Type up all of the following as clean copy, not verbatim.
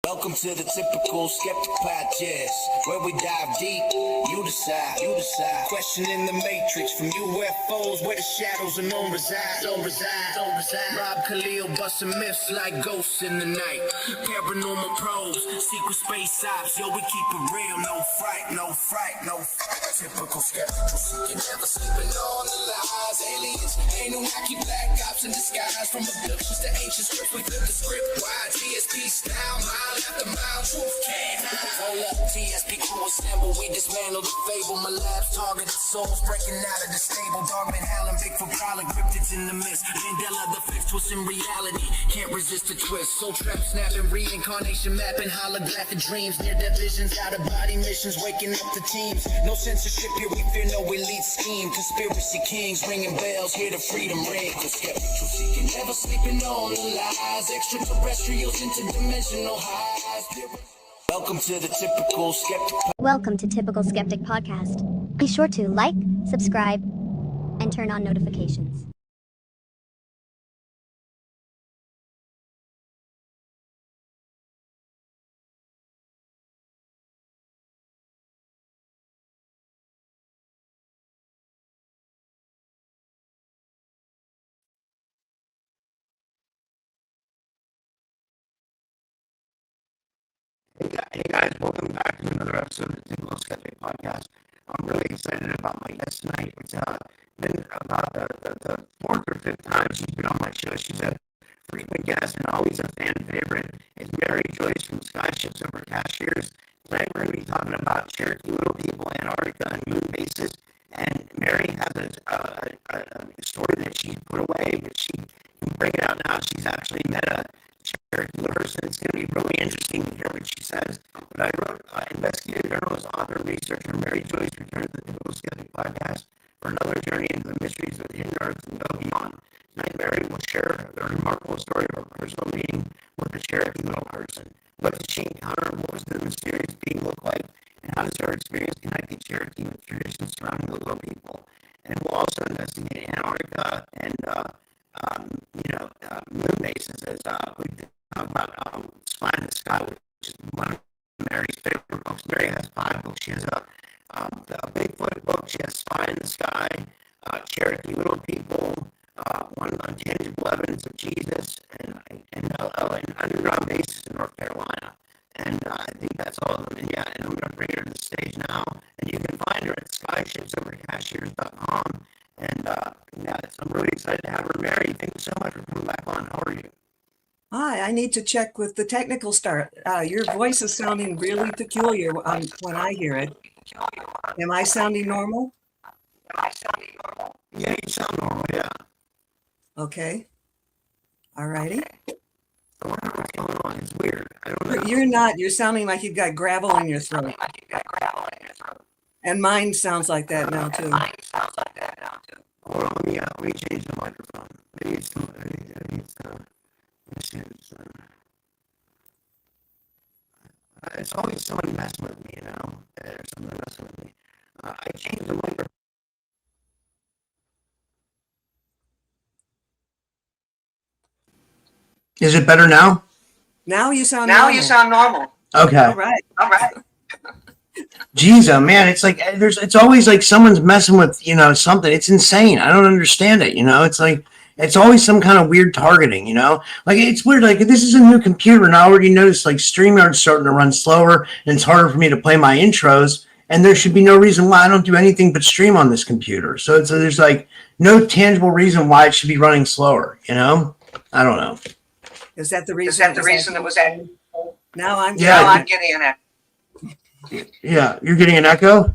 Welcome to the Typical Skeptic Podcast, where we dive deep, you decide. Questioning the matrix from UFOs, where the shadows unknown reside. Rob Khalil busting myths like ghosts in the night. Paranormal pros, secret space ops, yo, we keep it real, no fright. Typical skeptical seeking, never sleeping on the lies. Aliens, Anunnaki, black ops in disguise. From abductions to ancient scripts, we flip the script wide. TSP style, mile after mile, truth can't hide. Hold up, TSP crew assemble, we dismantle the fable. My lab's targeted souls breaking out of the stable. Dogman howling, Bigfoot prowling, cryptids in the mist. Mandela the fifth, twisting reality, can't resist the twist. Soul trap snapping, reincarnation mapping, holographic dreams. Near-death visions, out-of-body missions, waking up the teams. No censorship here, we fear no elite scheme. Conspiracy kings ringing bells, hear the freedom ring. The skeptical seeking, never sleeping on the lies. Extraterrestrials, interdimensional highs. Welcome to the Typical Skeptic. Welcome to Typical Skeptic Podcast. Be sure to like, subscribe, and turn on notifications. Hey guys, welcome back to another episode of the Typical Skeptic Podcast. I'm really excited about my guest tonight. It's been about the fourth or fifth time she's been on my show. She's a frequent guest and always a fan favorite. It's Mary Joyce from Skyships Over Cashiers. Tonight we're going to be talking about Cherokee Little People, Antarctica, and moon bases. And Mary has a story that she's put away, but she can bring it out now. She's actually met a Cherokee Little Person. It's going to be really interesting to hear what she says. But I wrote Investigative journalist, author, researcher Mary Joyce returns to the Typical Skeptic Podcast for another journey into the mysteries of the hidden earth and go beyond. Tonight, Mary will share the remarkable story of her personal meeting with the Cherokee Little Person. What did she encounter? What was the mysterious being look like? And how does her experience connect the Cherokee with traditions surrounding the little people? And we'll also investigate Antarctica and moon bases as we talk about Spy in the Sky, which is one of Mary's favorite books. Mary has 5 books. She has a Bigfoot book. She has Spy in the Sky, Cherokee Little People, one Untangible Evidence of Jesus, and Underground Bases in North Carolina. And I think that's all of them. And I'm going to bring her to the stage now. And you can find her at skyshipsovercashiers.com. And I'm really excited to have her. Mary, thank you so much for coming back on. How are you? Hi, I need to check with the technical start. Your voice is sounding really peculiar when I hear it. Am I sounding normal? Yeah, you sound normal, yeah. Okay. All righty. I wonder what's going on. It's weird. I don't know. You're not. You're sounding like you've got gravel in your throat. And mine sounds like that now, too. Hold on, let me change the microphone. It's always someone messing with me, There's someone messing with me. I changed the microphone. Is it better now? Now you sound normal. Okay. All right. Geez, man, it's like it's always like someone's messing with something. It's insane. I don't understand it. It's like it's always some kind of weird targeting. Like it's weird. Like this is a new computer, and I already noticed like StreamYard's starting to run slower, and it's harder for me to play my intros. And there should be no reason why I don't do anything but stream on this computer. So there's like no tangible reason why it should be running slower. I don't know. Is that the reason? It was at? Now I'm getting an echo. Yeah, you're getting an echo?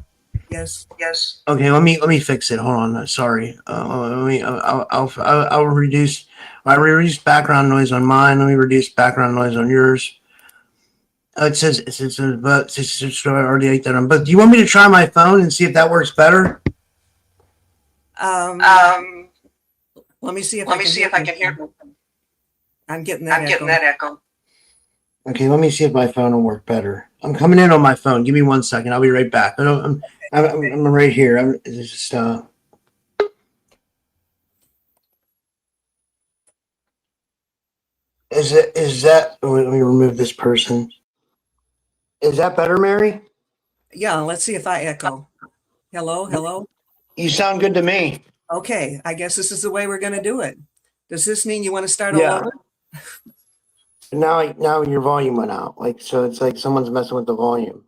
Yes. Yes. Okay, let me fix it. Hold on. Sorry. Let me. I'll reduce. I reduce background noise on mine. Let me reduce background noise on yours. It says but it's already like that. But do you want me to try my phone and see if that works better? Um, let me see if Let I me can see hear if I you. can hear. I'm getting that I'm getting echo. that echo. Okay, let me see if my phone will work better. I'm coming in on my phone. Give me 1 second. I'll be right back. I'm right here. It's just is that? Oh, wait, let me remove this person. Is that better, Mary? Yeah, let's see if I echo. Hello, hello. You sound good to me. Okay, I guess this is the way we're going to do it. Does this mean you want to start all Yeah. over? Now your volume went out. Like so, it's like someone's messing with the volume.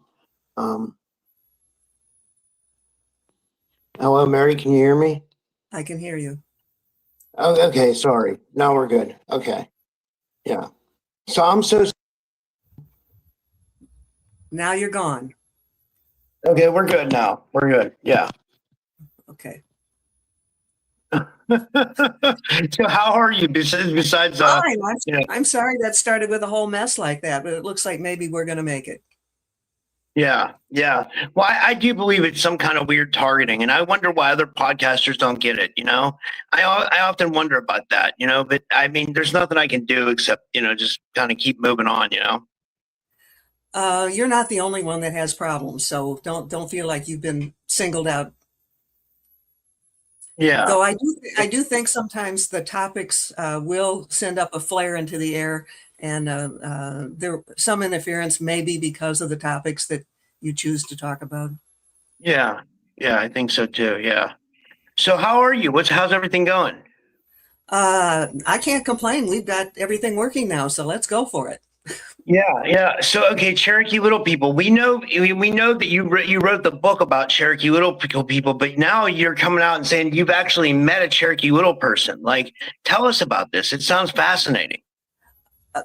Um. Hello, Mary. Can you hear me? I can hear you. Oh, okay. Sorry. Now we're good. Okay. Yeah. So I'm so Now you're gone. okay. We're good now. We're good. Yeah. Okay. So how are you? Besides Fine. you know, I'm sorry that started with a whole mess like that, but it looks like maybe we're going to make it. yeah, yeah. Well, I do believe it's some kind of weird targeting, and I wonder why other podcasters don't get it. I often wonder about that. But I mean, there's nothing I can do except just kind of keep moving on. You're not the only one that has problems, so don't feel like you've been singled out. Yeah, Though I do think sometimes the topics will send up a flare into the air, and there some interference may be because of the topics that you choose to talk about. yeah, yeah. I think so too. Yeah. So how are you? How's everything going? I can't complain. We've got everything working now, so let's go for it. Yeah, yeah. So, okay, Cherokee Little People. We know that you wrote the book about Cherokee Little People, but now you're coming out and saying you've actually met a Cherokee Little Person. Like, tell us about this. It sounds fascinating.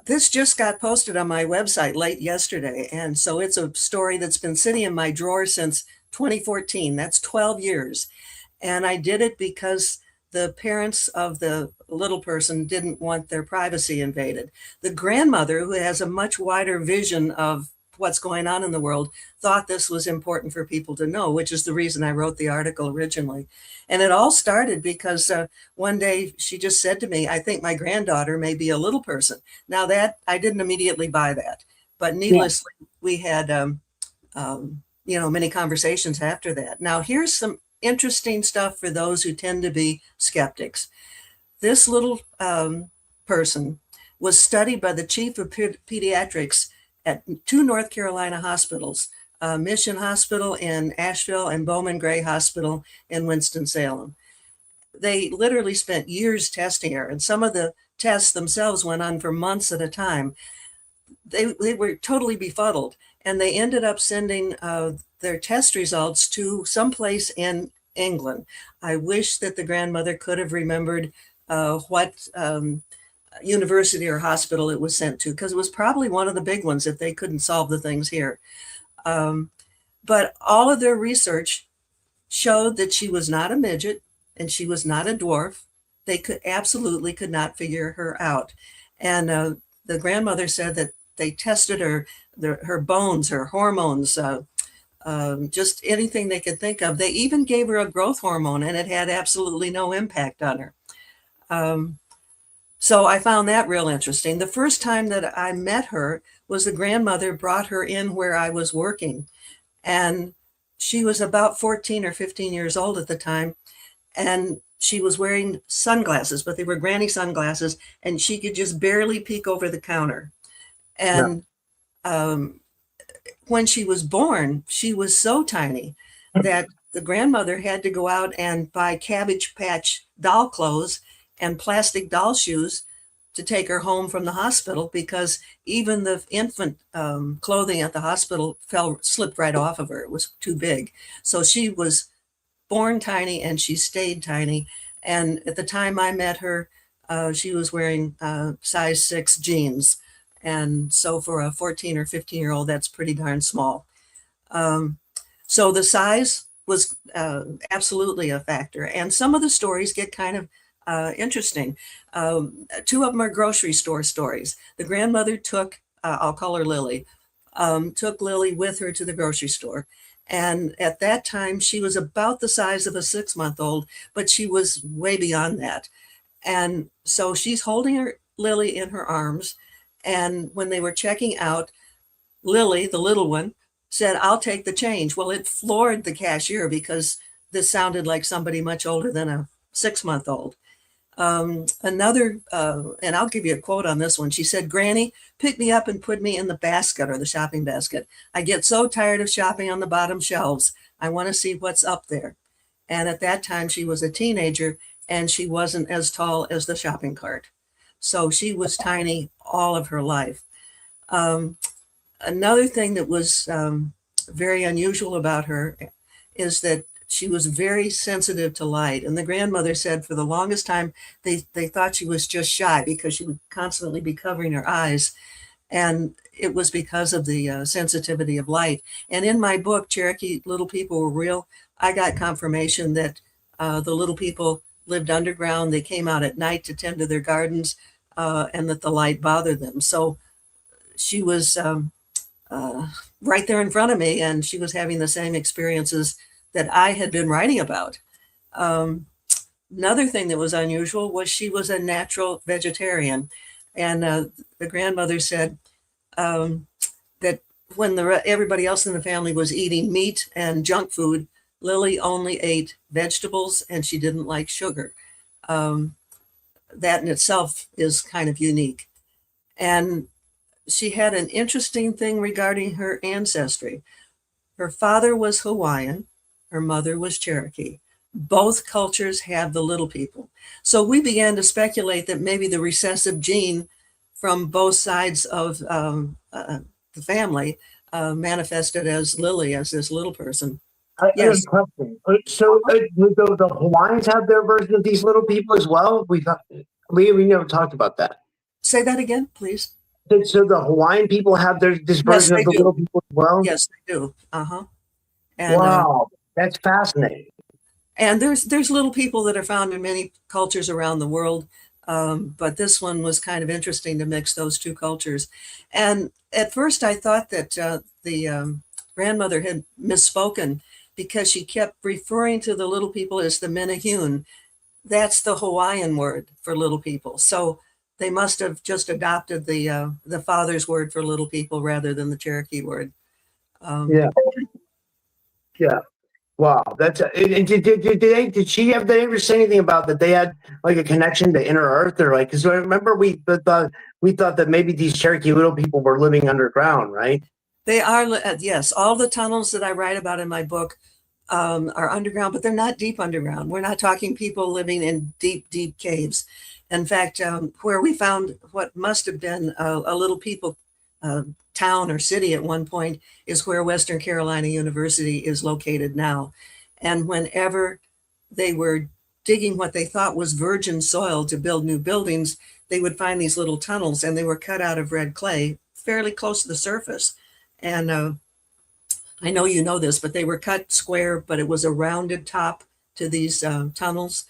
This just got posted on my website late yesterday, and so it's a story that's been sitting in my drawer since 2014. That's 12 years. And I did it because the parents of the little person didn't want their privacy invaded. The grandmother, who has a much wider vision of what's going on in the world, thought this was important for people to know, which is the reason I wrote the article originally. And it all started because one day she just said to me, I think my granddaughter may be a little person. Now that I didn't immediately buy that, but Yeah. needlessly, we had many conversations after that. Now here's some interesting stuff for those who tend to be skeptics. This little person was studied by the chief of pediatrics at two North Carolina hospitals, Mission Hospital in Asheville and Bowman Gray Hospital in Winston-Salem. They literally spent years testing her, and some of the tests themselves went on for months at a time. They were totally befuddled, and they ended up sending their test results to someplace in England. I wish that the grandmother could have remembered what university or hospital it was sent to, because it was probably one of the big ones if they couldn't solve the things here. But all of their research showed that she was not a midget and she was not a dwarf. They could not figure her out. And the grandmother said that they tested her bones, her hormones, just anything they could think of. They even gave her a growth hormone, and it had absolutely no impact on her. So I found that real interesting. The first time that I met her was the grandmother brought her in where I was working. And she was about 14 or 15 years old at the time. And she was wearing sunglasses, but they were granny sunglasses, and she could just barely peek over the counter. And when she was born, she was so tiny that the grandmother had to go out and buy Cabbage Patch doll clothes and plastic doll shoes to take her home from the hospital, because even the infant clothing at the hospital slipped right off of her. It was too big. So she was born tiny and she stayed tiny. And at the time I met her, she was wearing size 6 jeans. And so for a 14 or 15-year-old, that's pretty darn small. So the size was absolutely a factor. And some of the stories get kind of interesting. Two of them are grocery store stories. The grandmother took, I'll call her Lily, took Lily with her to the grocery store. And at that time, she was about the size of a 6-month-old, but she was way beyond that. And so she's holding her Lily in her arms. And when they were checking out, Lily, the little one, said, "I'll take the change." Well, it floored the cashier because this sounded like somebody much older than a 6-month-old. Another, and I'll give you a quote on this one. She said, "Granny, pick me up and put me in the basket, or the shopping basket. I get so tired of shopping on the bottom shelves. I want to see what's up there." And at that time, she was a teenager and she wasn't as tall as the shopping cart. So she was tiny all of her life. Another thing that was very unusual about her is that she was very sensitive to light. And the grandmother said for the longest time, they thought she was just shy because she would constantly be covering her eyes. And it was because of the sensitivity of light. And in my book, Cherokee Little People Were Real, I got confirmation that the little people lived underground. They came out at night to tend to their gardens, and that the light bothered them. So she was right there in front of me, and she was having the same experiences that I had been writing about. Another thing that was unusual was she was a natural vegetarian. And the grandmother said that when everybody else in the family was eating meat and junk food, Lily only ate vegetables and she didn't like sugar. That in itself is kind of unique. And she had an interesting thing regarding her ancestry. Her father was Hawaiian, her mother was Cherokee. Both cultures have the little people. So we began to speculate that maybe the recessive gene from both sides of the family manifested as Lily, as this little person. Yes. So the Hawaiians have their version of these little people as well? We never talked about that. Say that again, please. So the Hawaiian people have this version of the little people as well? Yes, they do. And, wow, that's fascinating. And there's little people that are found in many cultures around the world, but this one was kind of interesting to mix those two cultures. And at first I thought that the grandmother had misspoken because she kept referring to the little people as the Menehune. That's the Hawaiian word for little people. So they must have just adopted the father's word for little people rather than the Cherokee word. Yeah. Wow, that's. And did she have? They ever say anything about that? They had like a connection to inner Earth, or like? Because I remember we thought that maybe these Cherokee little people were living underground, right? They are. Yes, all the tunnels that I write about in my book are underground, but they're not deep underground. We're not talking people living in deep caves. In fact, where we found what must have been a little people town or city at one point is where Western Carolina University is located now. And whenever they were digging what they thought was virgin soil to build new buildings, they would find these little tunnels, and they were cut out of red clay fairly close to the surface. And I know you know this, but they were cut square, but it was a rounded top to these tunnels,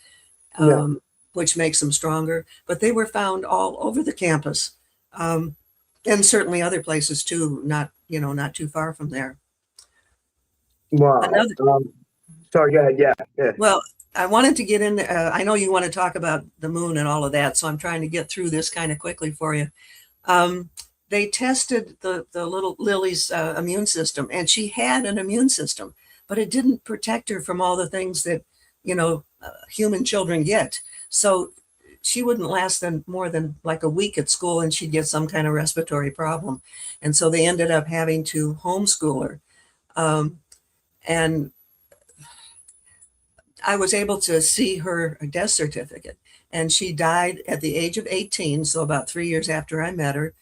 which makes them stronger. But they were found all over the campus. And certainly other places too, not too far from there. Wow. Sorry, go ahead. Yeah. Well, I wanted to get in. I know you want to talk about the moon and all of that, so I'm trying to get through this kind of quickly for you. They tested the little Lily's immune system, and she had an immune system, but it didn't protect her from all the things that human children get. So she wouldn't last more than like a week at school, and she'd get some kind of respiratory problem. And so they ended up having to homeschool her. And I was able to see her death certificate, and she died at the age of 18, so about 3 years after I met her,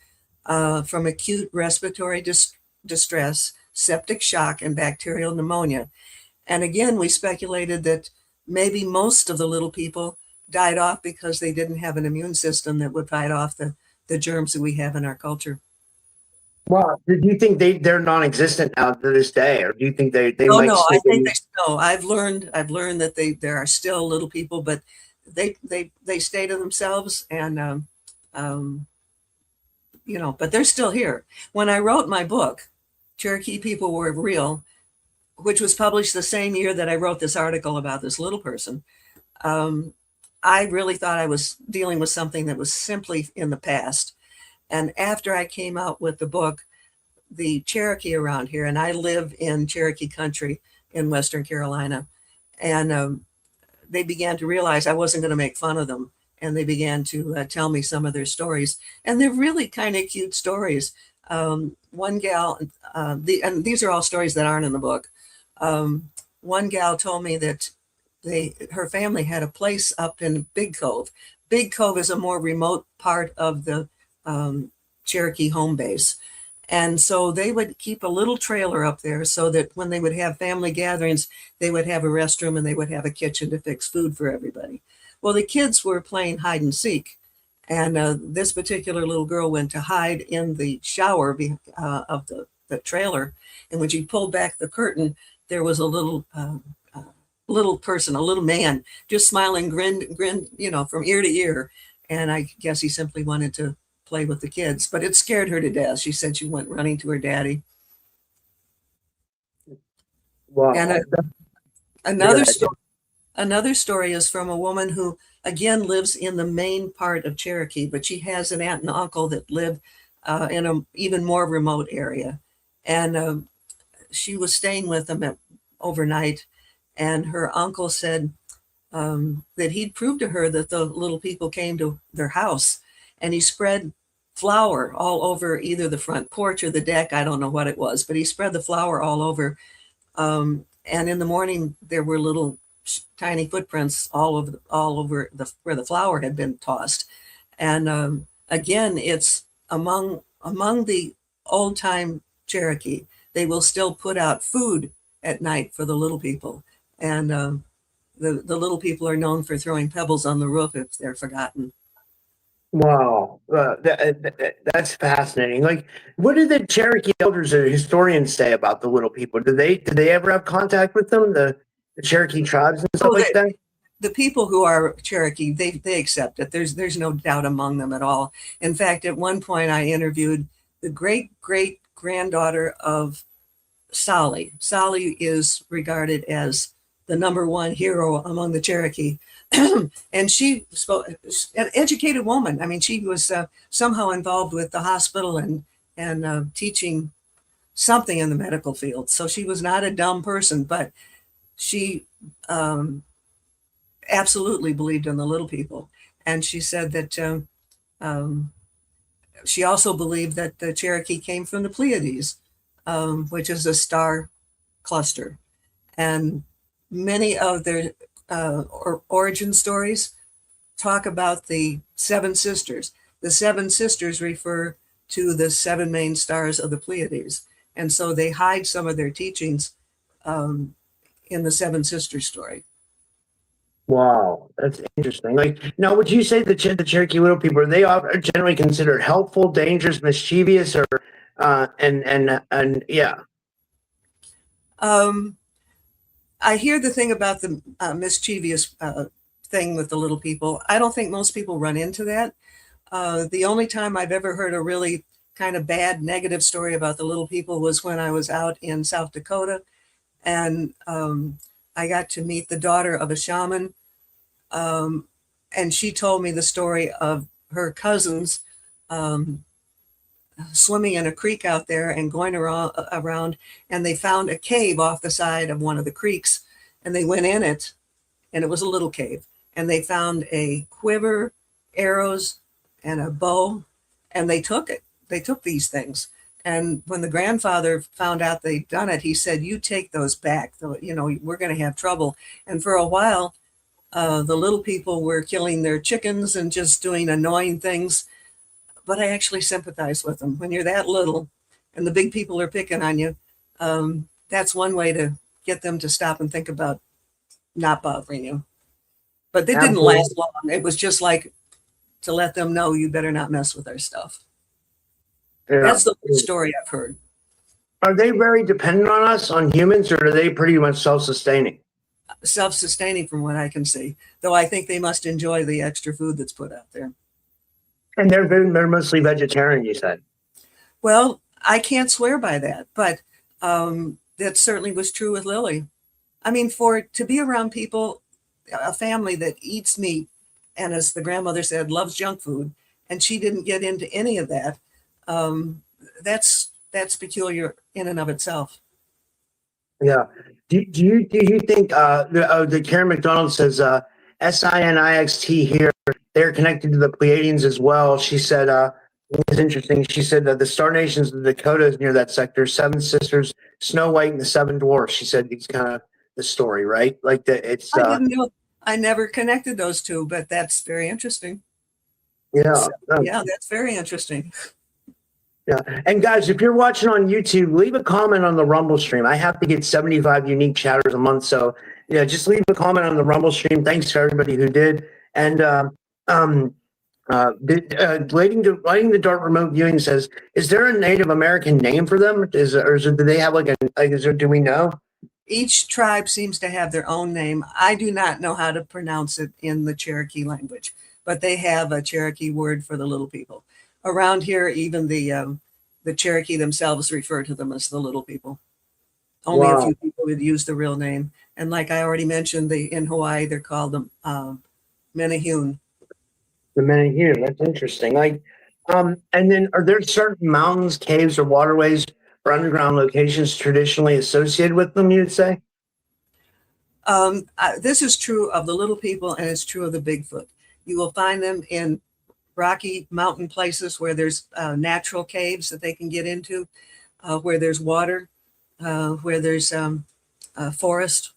from acute respiratory distress, septic shock, and bacterial pneumonia. And again, we speculated that maybe most of the little people died off because they didn't have an immune system that would fight off the germs that we have in our culture. Well, do you think they're non-existent now to this day, or do you think they Oh might no, still I think be? no. I've learned that there are still little people, but they stay to themselves, and um, but they're still here. When I wrote my book, Cherokee People Were Real, which was published the same year that I wrote this article about this little person, um, I really thought I was dealing with something that was simply in the past. And after I came out with the book, the Cherokee around here, and I live in Cherokee country in Western Carolina, and they began to realize I wasn't going to make fun of them. And they began to tell me some of their stories. And they're really kind of cute stories. One gal, and these are all stories that aren't in the book. One gal told me that her family had a place up in Big Cove. Big Cove is a more remote part of the Cherokee home base. And so they would keep a little trailer up there so that when they would have family gatherings, they would have a restroom and they would have a kitchen to fix food for everybody. Well, the kids were playing hide and seek. And this particular little girl went to hide in the shower of the trailer. And when she pulled back the curtain, there was a little person, a little man, just smiling, grinned, from ear to ear. And I guess he simply wanted to play with the kids, but it scared her to death. She said she went running to her daddy. Wow. And another story is from a woman who again lives in the main part of Cherokee, but she has an aunt and uncle that live in an even more remote area. And she was staying with them overnight, and her uncle said that he'd proved to her that the little people came to their house, and he spread flour all over either the front porch or the deck. I don't know what it was, but he spread the flour all over. And in the morning, there were little tiny footprints all over where the flour had been tossed. And again, it's among the old time Cherokee. They will still put out food at night for the little people, and the little people are known for throwing pebbles on the roof if they're forgotten. Wow, that's fascinating. Like, what do the Cherokee elders or historians say about the little people? Do they ever have contact with them, the Cherokee tribes and stuff Oh, like that? The people who are Cherokee, they accept it. There's no doubt among them at all. In fact, at one point I interviewed the great granddaughter of Solly. Solly is regarded as the number one hero among the Cherokee. And she spoke, an educated woman. I mean, she was somehow involved with the hospital and teaching something in the medical field. So she was not a dumb person, but she absolutely believed in the little people. And she said that she also believed that the Cherokee came from the Pleiades, which is a star cluster. And many of their origin stories talk about the seven sisters. The seven sisters refer to the seven main stars of the Pleiades. And so they hide some of their teachings in the seven sisters story. Wow, that's interesting. Like, now, would you say the Cherokee little people are generally considered helpful, dangerous, mischievous, or and yeah? I hear the thing about the mischievous thing with the little people. I don't think most people run into that. The only time I've ever heard a really kind of bad negative story about the little people was when I was out in South Dakota, and I got to meet the daughter of a shaman, and she told me the story of her cousins swimming in a creek out there and going around, and they found a cave off the side of one of the creeks, and they went in it, and it was a little cave, and they found a quiver, arrows, and a bow, and they took it. They took these things. And when the grandfather found out they'd done it, he said, "You take those back. We're going to have trouble." And for a while, the little people were killing their chickens and just doing annoying things. But I actually sympathize with them. When you're that little and the big people are picking on you, that's one way to get them to stop and think about not bothering you. But they didn't last long. It was just like to let them know you better not mess with our stuff. Yeah. That's the story I've heard. Are they very dependent on us, on humans, or are they pretty much self-sustaining? Self-sustaining from what I can see, though I think they must enjoy the extra food that's put out there. And they're mostly vegetarian, you said. Well, I can't swear by that, but that certainly was true with Lily. I mean, to be around people, a family that eats meat, and as the grandmother said, loves junk food, and she didn't get into any of that, that's peculiar in and of itself. Yeah. Do you think the Karen McDonald says SINIXT here, they're connected to the Pleiadians as well. She said it's interesting. She said that the star nations of the Dakotas near that sector, Seven Sisters, Snow White, and the Seven Dwarfs. She said it's kind of the story, right? Like that it's I didn't know. I never connected those two, but that's very interesting. yeah. So, yeah, that's very interesting. Yeah. And guys, if you're watching on YouTube, leave a comment on the Rumble stream. I have to get 75 unique chatters a month. So, yeah, just leave a comment on the Rumble stream. Thanks to everybody who did. And Lighting the Dark Remote Viewing says, is there a Native American name for them? Do they have do we know? Each tribe seems to have their own name. I do not know how to pronounce it in the Cherokee language, but they have a Cherokee word for the little people. Around here, even the Cherokee themselves refer to them as the little people. Only a few people would use the real name. And like I already mentioned, in Hawaii, they're called the Menehune. The Menehune, that's interesting. And then are there certain mountains, caves, or waterways or underground locations traditionally associated with them, you'd say? This is true of the little people, and it's true of the Bigfoot. You will find them in rocky mountain places where there's natural caves that they can get into, where there's water, where there's forest.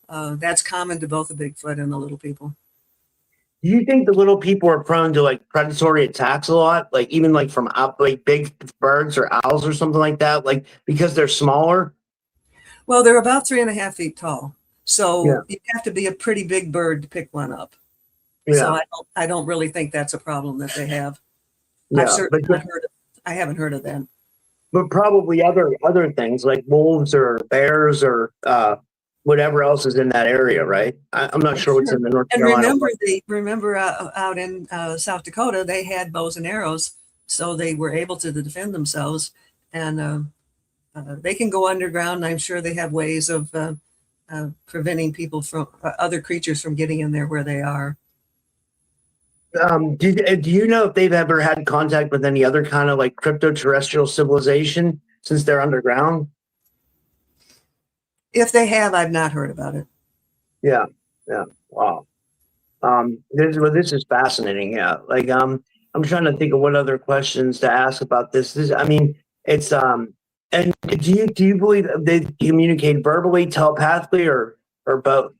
That's common to both the Bigfoot and the little people. Do you think the little people are prone to predatory attacks a lot? Even from big birds or owls or something like that? Because they're smaller? Well, they're about 3.5 feet tall. So Yeah. you have to be a pretty big bird to pick one up. Yeah. So I don't really think that's a problem that they have. Yeah, I've certainly not heard of. I haven't heard of that. But probably other things like wolves or bears or whatever else is in that area, right? I'm not sure what's in the North Carolina. And remember out in South Dakota, they had bows and arrows, so they were able to defend themselves. And they can go underground. And I'm sure they have ways of preventing people from other creatures from getting in there where they are. Do you know if they've ever had contact with any other kind of crypto-terrestrial civilization since they're underground? If they have, I've not heard about it. Yeah. Wow. This is fascinating. Yeah. I'm trying to think of what other questions to ask about this. It's and do you believe they communicate verbally, telepathically, or both?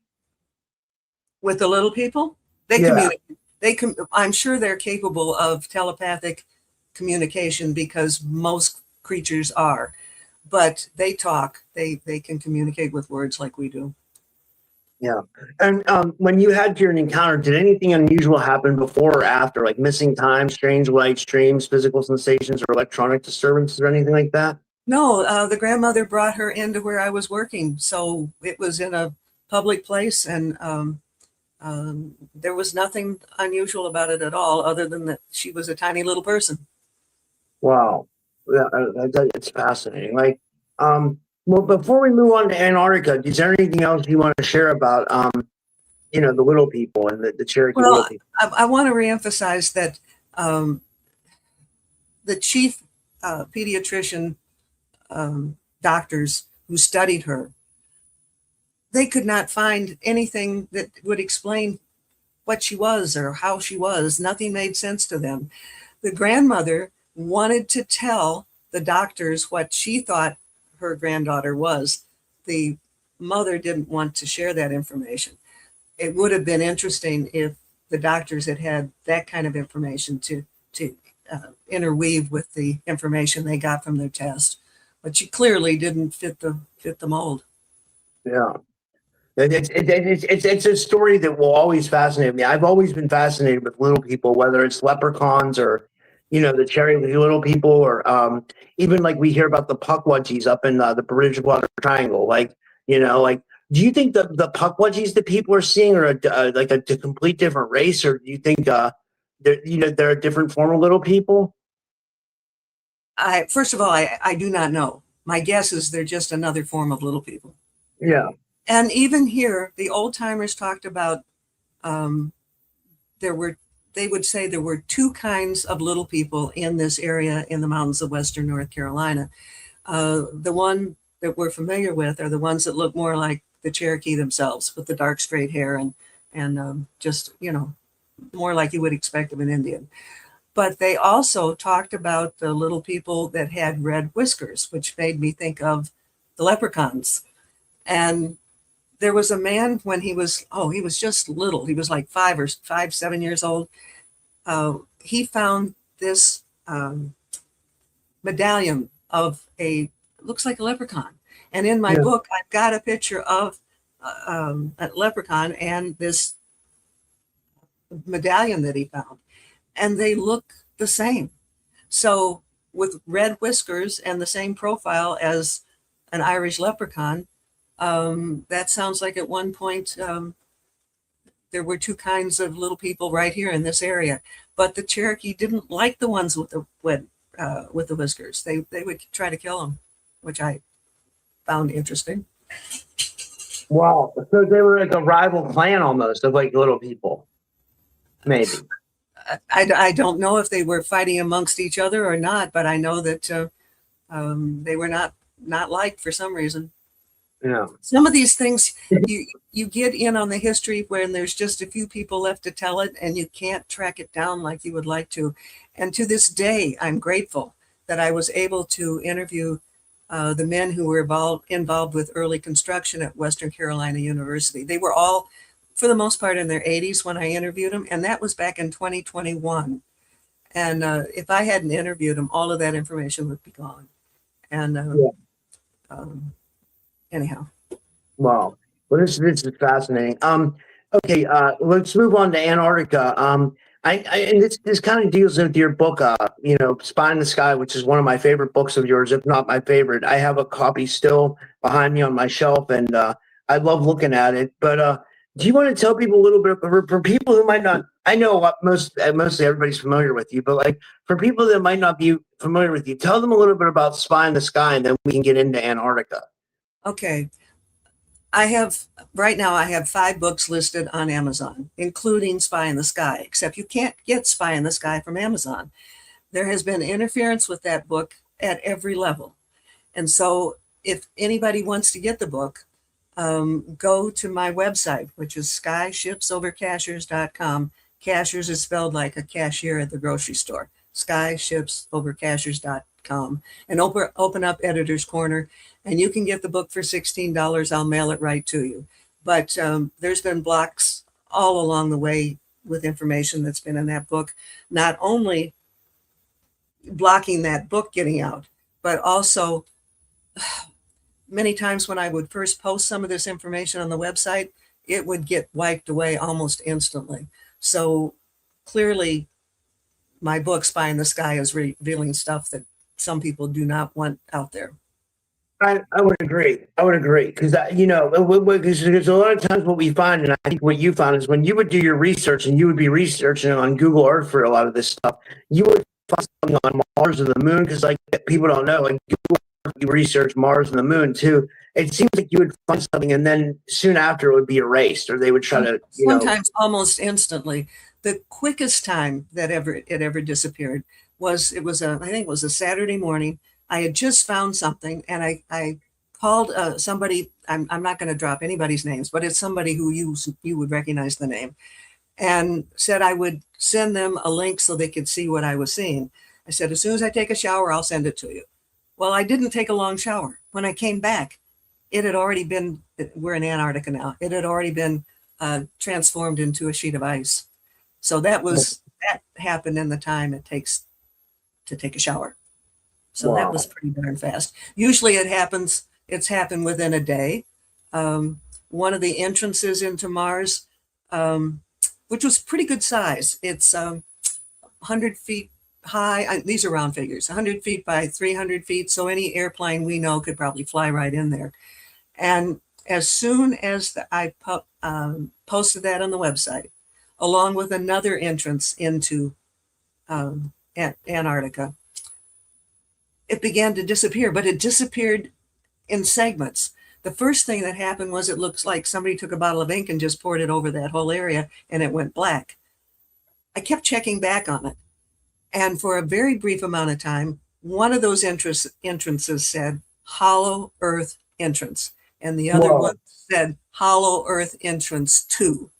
With the little people, they communicate. I'm sure they're capable of telepathic communication because most creatures are, but they talk. They can communicate with words like we do. Yeah. And when you had your encounter, did anything unusual happen before or after, like missing time, strange lights, dreams, physical sensations, or electronic disturbances or anything like that? No, the grandmother brought her into where I was working. So it was in a public place, and there was nothing unusual about it at all, other than that she was a tiny little person. Wow. Yeah, it's fascinating. Well, before we move on to Antarctica, is there anything else you want to share about, the little people and the Cherokee little people? I want to reemphasize that the chief pediatrician doctors who studied her, they could not find anything that would explain what she was or how she was. Nothing made sense to them. The grandmother wanted to tell the doctors what she thought her granddaughter was. The mother didn't want to share that information. It would have been interesting if the doctors had that kind of information to interweave with the information they got from their test, but she clearly didn't fit the mold. Yeah. It's a story that will always fascinate me. I've always been fascinated with little people, whether it's leprechauns or the Cherokee Little People, or even like we hear about the Pukwudgies up in the Bridgewater Triangle. Like, like, do you think the Pukwudgies that people are seeing are like a complete different race, or do you think they're a different form of little people? First of all, I do not know. My guess is they're just another form of little people. Yeah. And even here, the old timers talked about they would say there were two kinds of little people in this area in the mountains of western North Carolina. The one that we're familiar with are the ones that look more like the Cherokee themselves, with the dark straight hair and just, more like you would expect of an Indian. But they also talked about the little people that had red whiskers, which made me think of the leprechauns. And there was a man when he was just little. He was like 7 years old. He found this medallion of looks like a leprechaun. And in my book, I've got a picture of a leprechaun and this medallion that he found. And they look the same. So with red whiskers and the same profile as an Irish leprechaun, that sounds like at one point there were two kinds of little people right here in this area. But the Cherokee didn't like the ones with the whiskers. They would try to kill them, which I found interesting. Wow. So they were like a rival clan almost of like little people, maybe. I don't know if they were fighting amongst each other or not, but I know that they were not liked for some reason. Yeah. Some of these things you get in on the history when there's just a few people left to tell it, and you can't track it down like you would like to. And to this day, I'm grateful that I was able to interview the men who were involved with early construction at Western Carolina University. They were all, for the most part, in their 80s when I interviewed them, and that was back in 2021. And if I hadn't interviewed them, all of that information would be gone. And anyhow. Wow. Well, this is fascinating. Okay, let's move on to Antarctica. And this kind of deals with your book, Spy in the Sky, which is one of my favorite books of yours, if not my favorite. I have a copy still behind me on my shelf, and I love looking at it. But do you want to tell people a little bit, for people who might not? I know mostly everybody's familiar with you, but like for people that might not be familiar with you, tell them a little bit about Spy in the Sky, and then we can get into Antarctica. Okay. Right now I have 5 books listed on Amazon, including Spy in the Sky, except you can't get Spy in the Sky from Amazon. There has been interference with that book at every level. And so if anybody wants to get the book, go to my website, which is skyshipsovercashiers.com. Cashiers is spelled like a cashier at the grocery store. Skyshipsovercashiers.com, and open up Editor's Corner, and you can get the book for $16. I'll mail it right to you. But there's been blocks all along the way with information that's been in that book, not only blocking that book getting out, but also many times when I would first post some of this information on the website, it would get wiped away almost instantly. So clearly, my book, Spy in the Sky, is revealing stuff that some people do not want out there. I would agree. Because, there's a lot of times what we find, and I think what you found is when you would do your research and you would be researching on Google Earth for a lot of this stuff, you would find something on Mars or the moon, because like people don't know, like Google Earth, you research Mars and the moon too. It seems like you would find something and then soon after it would be erased, or they would try to, sometimes almost instantly. The quickest time that it ever disappeared I think it was a Saturday morning. I had just found something, and I called somebody. I'm not going to drop anybody's names, but it's somebody who you would recognize the name, and said I would send them a link so they could see what I was seeing. I said, as soon as I take a shower, I'll send it to you. Well, I didn't take a long shower. When I came back, it had already been, we're in Antarctica now, it had already been transformed into a sheet of ice. So that happened in the time it takes to take a shower. So That was pretty darn fast. Usually it's happened within a day. One of the entrances into Mars, which was pretty good size, it's 100 feet high. These are round figures, 100 feet by 300 feet. So any airplane we know could probably fly right in there. And as soon as I posted that on the website, along with another entrance into Antarctica, it began to disappear, but it disappeared in segments. The first thing that happened was it looks like somebody took a bottle of ink and just poured it over that whole area and it went black. I kept checking back on it. And for a very brief amount of time, one of those entrances said Hollow Earth Entrance, and the other one said Hollow Earth Entrance 2.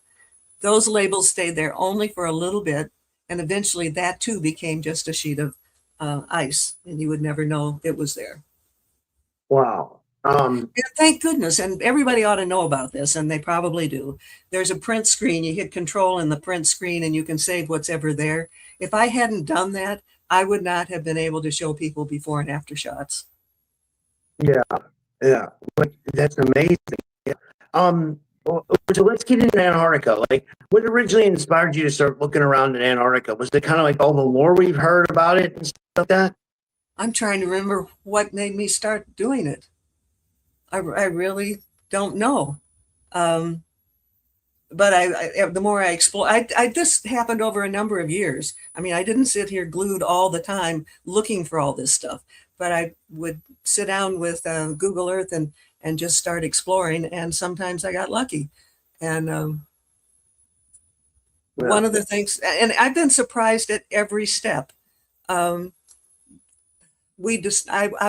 Those labels stayed there only for a little bit, and eventually that too became just a sheet of ice, and you would never know it was there. Wow. Thank goodness, and everybody ought to know about this, and they probably do. There's a print screen. You hit control in the print screen, and you can save what's ever there. If I hadn't done that, I would not have been able to show people before and after shots. Yeah. That's amazing. Yeah. So let's get into Antarctica. Like, what originally inspired you to start looking around in Antarctica? Was it kind of like all the lore we've heard about it and stuff like that? I'm trying to remember what made me start doing it. I really don't know. But the more I explore, this happened over a number of years. I mean, I didn't sit here glued all the time looking for all this stuff, but I would sit down with Google Earth and just start exploring. And sometimes I got lucky. And one of the things, and I've been surprised at every step. I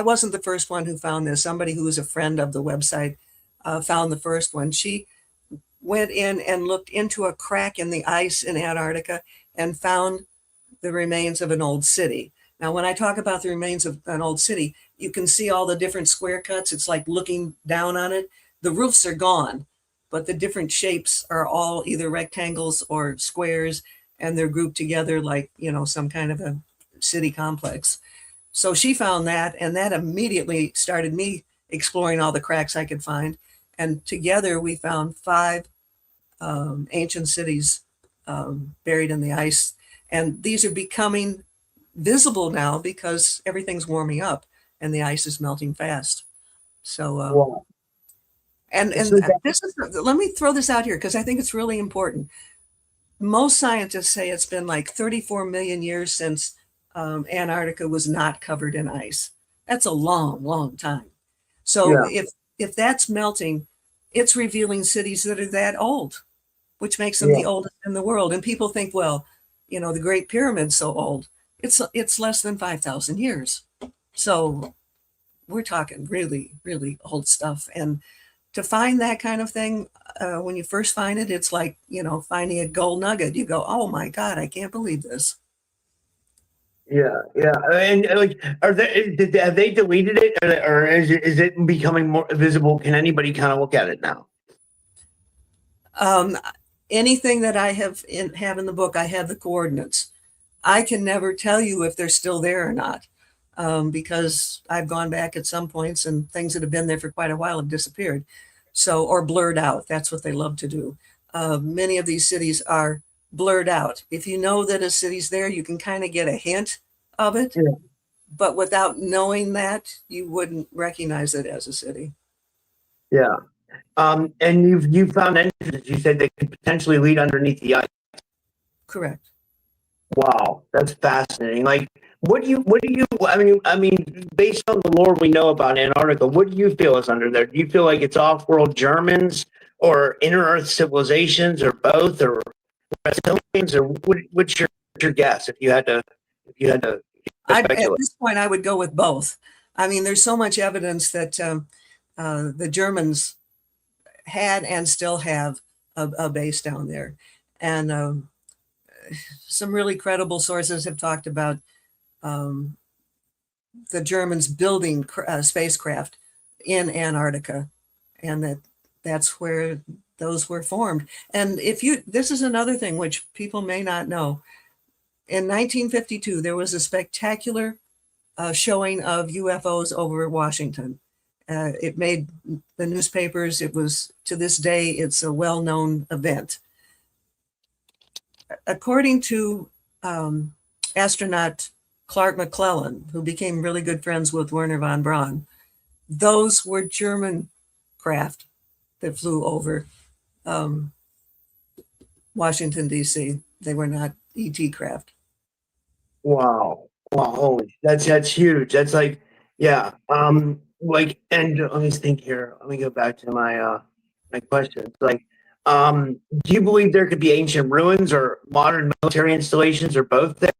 wasn't the first one who found this. Somebody who was a friend of the website found the first one. She went in and looked into a crack in the ice in Antarctica and found the remains of an old city. Now, when I talk about the remains of an old city, you can see all the different square cuts. It's like looking down on it. The roofs are gone, but the different shapes are all either rectangles or squares, and they're grouped together like, some kind of a city complex. So she found that, and that immediately started me exploring all the cracks I could find. And together we found 5 ancient cities buried in the ice. And these are becoming visible now because everything's warming up and the ice is melting fast. So, let me throw this out here because I think it's really important. Most scientists say it's been like 34 million years since Antarctica was not covered in ice. That's a long, long time. So if that's melting, it's revealing cities that are that old, which makes them the oldest in the world. And people think, well, the Great Pyramid's so old. It's less than 5,000 years. So we're talking really, really old stuff. And to find that kind of thing, when you first find it, it's like, finding a gold nugget. You go, oh my God, I can't believe this. Yeah. And like, have they deleted it, or is it becoming more visible? Can anybody kind of look at it now? Anything that I have in the book, I have the coordinates. I can never tell you if they're still there or not, because I've gone back at some points and things that have been there for quite a while have disappeared. Or blurred out. That's what they love to do. Many of these cities are blurred out. If you know that a city's there, you can kind of get a hint of it, but without knowing that, you wouldn't recognize it as a city. Yeah. And you've found entrances, you said, that could potentially lead underneath the ice. Correct. Wow, that's fascinating. Like, what do you I mean, based on the lore we know about Antarctica, what do you feel is under there? Do you feel like it's off-world Germans or inner-earth civilizations or both, or reptilians, or what's your guess if you had to at this point, I would go with both. I mean, there's so much evidence that the Germans had and still have a base down there. And some really credible sources have talked about the Germans building spacecraft in Antarctica, and that's where those were formed. And this is another thing which people may not know. In 1952, there was a spectacular showing of UFOs over Washington. It made the newspapers. It was, to this day, it's a well-known event. According to astronaut Clark McClellan, who became really good friends with Werner von Braun. Those were German craft that flew over Washington, D.C. They were not ET craft. Wow. Wow. Holy, that's huge. That's like, yeah. Like, and let me think here. Let me go back to my questions. Like, do you believe there could be ancient ruins or modern military installations or both there?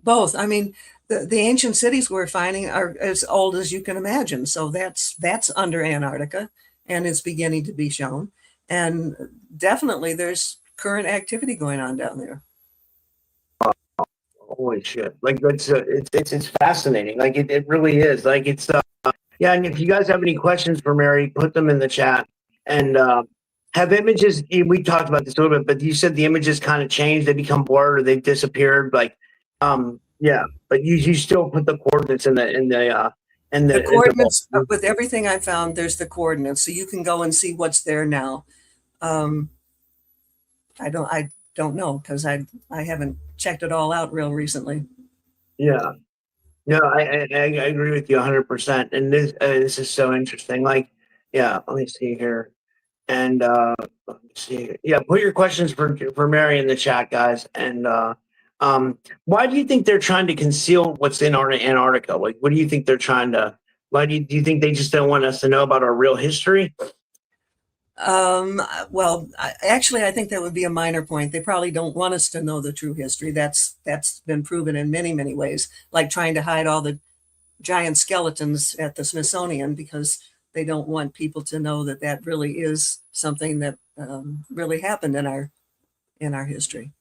Both. I mean, the ancient cities we're finding are as old as you can imagine. So that's under Antarctica, and it's beginning to be shown. And definitely, there's current activity going on down there. Holy shit! Like that's it's fascinating. Like it really is. Like it's yeah. And if you guys have any questions for Mary, put them in the chat. And have images. We talked about this a little bit, but you said the images kind of changed. They become blurred or they've disappeared. Like yeah. But you still put the coordinates in the coordinates with everything I found. There's the coordinates, so you can go and see what's there now. I don't know because I haven't checked it all out real recently. Yeah. No, I agree with you 100%. And this is so interesting. Like, yeah, let me see here. And let me see. Yeah, put your questions for Mary in the chat, guys. And why do you think they're trying to conceal what's in Antarctica? Like, what do you think they're trying to? Why do you think they just don't want us to know about our real history? Well, actually, I think that would be a minor point. They probably don't want us to know the true history. That's been proven in many, many ways, like trying to hide all the giant skeletons at the Smithsonian because they don't want people to know that that really is something that really happened in our history.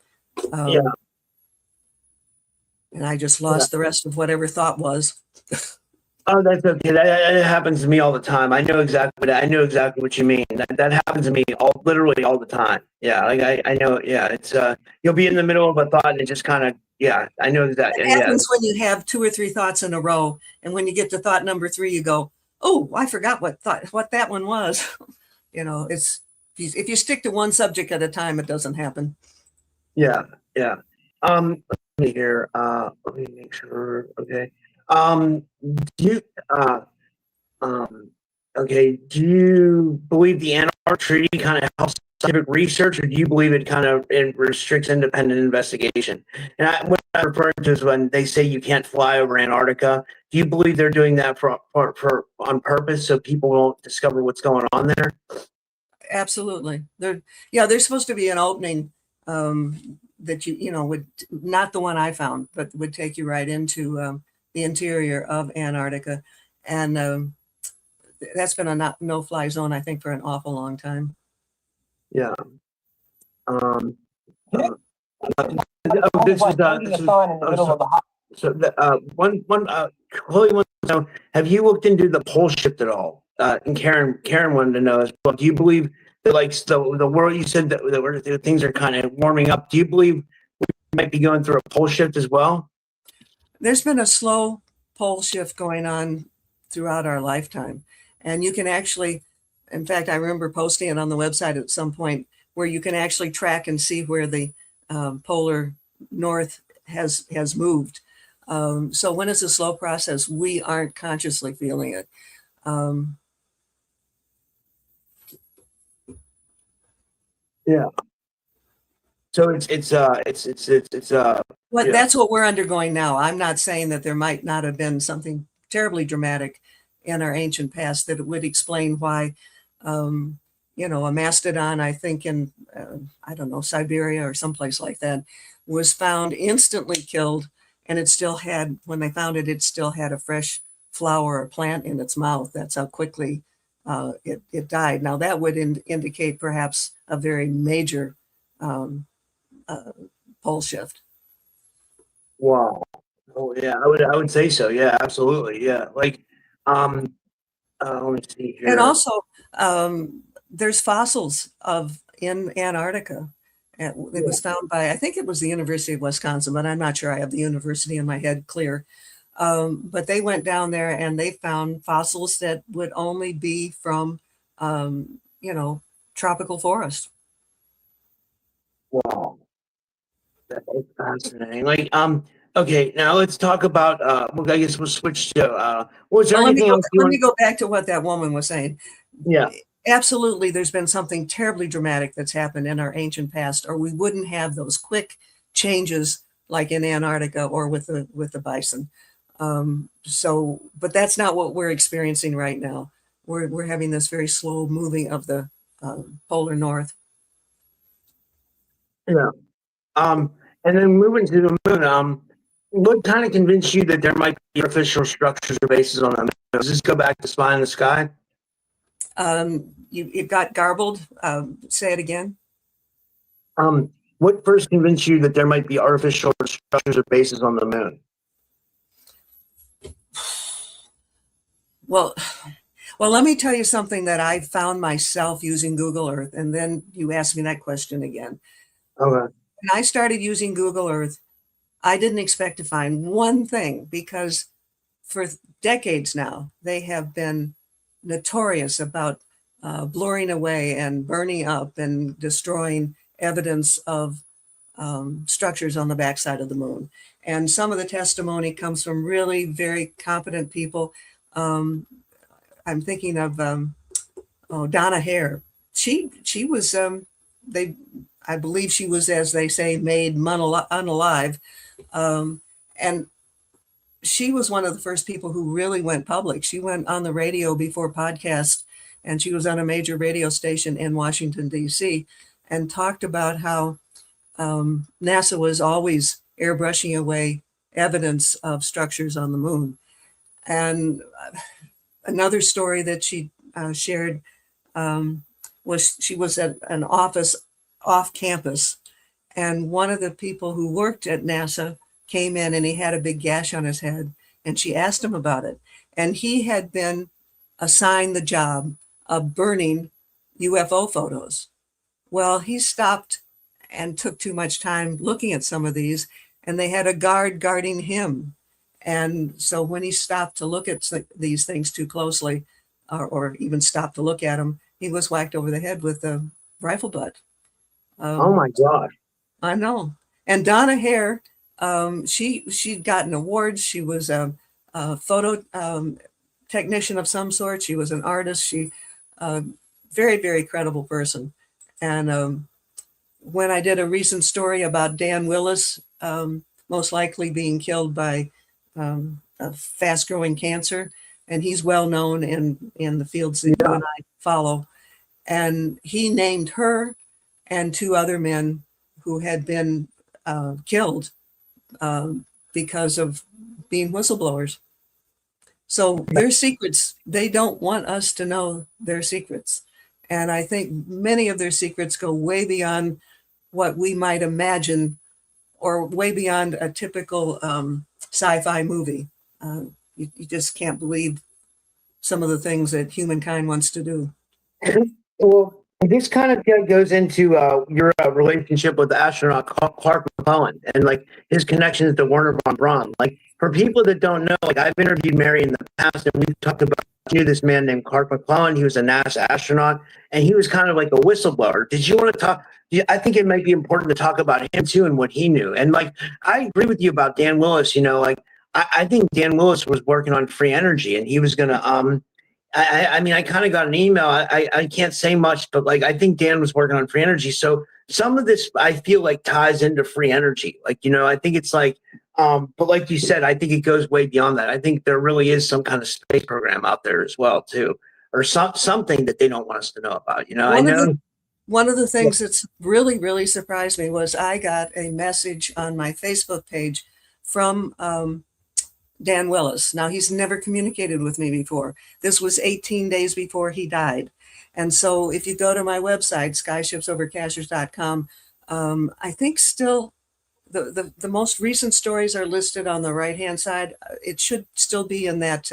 Yeah. And I just lost the rest of whatever thought was. Oh, that's okay. That happens to me all the time. I know exactly what you mean. That happens to me literally all the time. Yeah, like I know. Yeah, it's you'll be in the middle of a thought and it just kind of I know that. It happens when you have 2 or 3 thoughts in a row, and when you get to thought number 3, you go, "Oh, I forgot what that one was." It's if you stick to one subject at a time, it doesn't happen. Yeah, yeah. Let me here. Let me make sure. Okay. Do you okay, do you believe the Antarctic Treaty kind of helps scientific research, or do you believe it restricts independent investigation? And what I'm referring to is when they say you can't fly over Antarctica. Do you believe they're doing that for on purpose so people won't discover what's going on there? Absolutely. There's supposed to be an opening that would, not the one I found, but would take you right into the interior of Antarctica. And that's been a no-fly zone, I think, for an awful long time. Yeah. This is Chloe wants to know, have you looked into the pole shift at all? And Karen wanted to know as well. Do you believe that, like, the world, you said that things are kind of warming up? Do you believe we might be going through a pole shift as well? There's been a slow pole shift going on throughout our lifetime. And you can actually, in fact, I remember posting it on the website at some point where you can actually track and see where the polar north has moved. So when it's a slow process, we aren't consciously feeling it. Yeah. So That's what we're undergoing now. I'm not saying that there might not have been something terribly dramatic in our ancient past that would explain why, a mastodon, I think in, I don't know, Siberia or someplace like that, was found instantly killed. And when they found it, it still had a fresh flower or plant in its mouth. That's how quickly it died. Now that would indicate perhaps a very major pole shift. Wow. Oh yeah, I would say so. Yeah, absolutely. Yeah. Like let me see here. And also there's fossils in Antarctica. It was found by, I think it was the University of Wisconsin, but I'm not sure. I have the university in my head clear. But they went down there and they found fossils that would only be from, tropical forest. Wow. That is fascinating. Like, Okay, now let's talk about. Well, I guess we'll switch to. Was there Well, anything else you let want? me go back to what that woman was saying. Yeah. Absolutely, there's been something terribly dramatic that's happened in our ancient past, or we wouldn't have those quick changes like in Antarctica or with the bison. But that's not what we're experiencing right now. We're having this very slow moving of the polar north. Yeah. And then moving to the moon. What kind of convinced you that there might be artificial structures or bases on the moon? Does this go back to Spy in the Sky? It got garbled. Say it again. What first convinced you that there might be artificial structures or bases on the moon? Well, let me tell you something that I found myself using Google Earth, and then you asked me that question again. Okay. When I started using Google Earth, I didn't expect to find one thing, because for decades now, they have been notorious about blurring away and burning up and destroying evidence of structures on the backside of the moon. And some of the testimony comes from really very competent people. I'm thinking of Donna Hare. She was I believe she was, as they say, made unalive, and she was one of the first people who really went public. She went on the radio before podcast, and she was on a major radio station in Washington, D.C., and talked about how NASA was always airbrushing away evidence of structures on the moon. And another story that she shared was she was at an office off campus, and one of the people who worked at NASA came in, and he had a big gash on his head, and she asked him about it. And he had been assigned the job of burning UFO photos. Well, he stopped and took too much time looking at some of these, and they had a guard guarding him. And so when he stopped to look at these things too closely, or even stopped to look at them, he was whacked over the head with a rifle butt. Oh my God. I know. And Donna Hare, she'd gotten awards. She was a photo technician of some sort. She was an artist. She very, very credible person. And when I did a recent story about Dan Willis, most likely being killed by a fast-growing cancer, and he's well known in the fields that you and I follow, and he named her and two other men who had been killed because of being whistleblowers. So their secrets, they don't want us to know their secrets. And I think many of their secrets go way beyond what we might imagine, or way beyond a typical sci-fi movie. You just can't believe some of the things that humankind wants to do. Well, this kind of goes into your relationship with the astronaut Clark McClellan and like his connections to Werner von Braun. Like, for people that don't know, like, I've interviewed Mary in the past, and we've talked about, knew this man named Clark McClellan. He was a NASA astronaut, and he was kind of like a whistleblower. Did you want to talk? I think it might be important to talk about him too and what he knew. And like, I agree with you about Dan Willis. You know, like, I think Dan Willis was working on free energy, and he was going to I mean, I kind of got an email. I can't say much, but like, I think Dan was working on free energy. So some of this, I feel like, ties into free energy. Like, you know, I think it's like, but like you said, I think it goes way beyond that. I think there really is some kind of space program out there as well, too, or something that they don't want us to know about. You know, One of the things that's really, really surprised me was I got a message on my Facebook page from Dan Willis. Now, he's never communicated with me before. This was 18 days before he died. And so if you go to my website, skyshipsovercashers.com, I think still the most recent stories are listed on the right-hand side. It should still be in that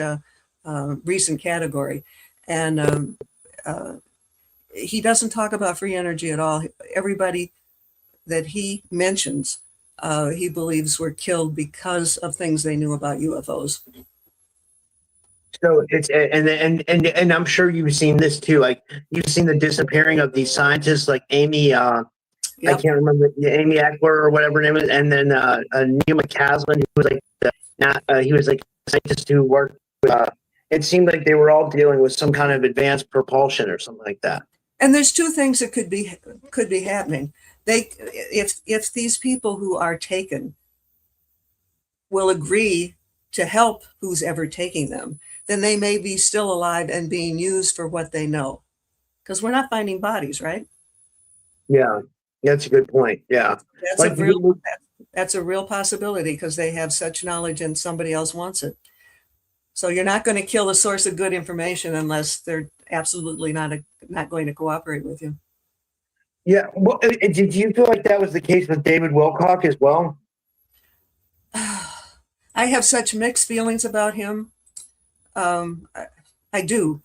recent category. And he doesn't talk about free energy at all. Everybody that he mentions, he believes were killed because of things they knew about UFOs. So it's and I'm sure you've seen this too. Like, you've seen the disappearing of these scientists, like Amy. I Yep. can't remember, Amy Eckler or whatever her name is, and then Neil McCaslin, who was he was like a scientist who worked with, it seemed like they were all dealing with some kind of advanced propulsion or something like that. And there's two things that could be happening. If these people who are taken will agree to help who's ever taking them, then they may be still alive and being used for what they know. Because we're not finding bodies, right? Yeah, that's a good point. Yeah. That's a real possibility because they have such knowledge and somebody else wants it. So you're not going to kill a source of good information unless they're absolutely not going to cooperate with you. Yeah. Well, did you feel like that was the case with David Wilcock as well? I have such mixed feelings about him. I do.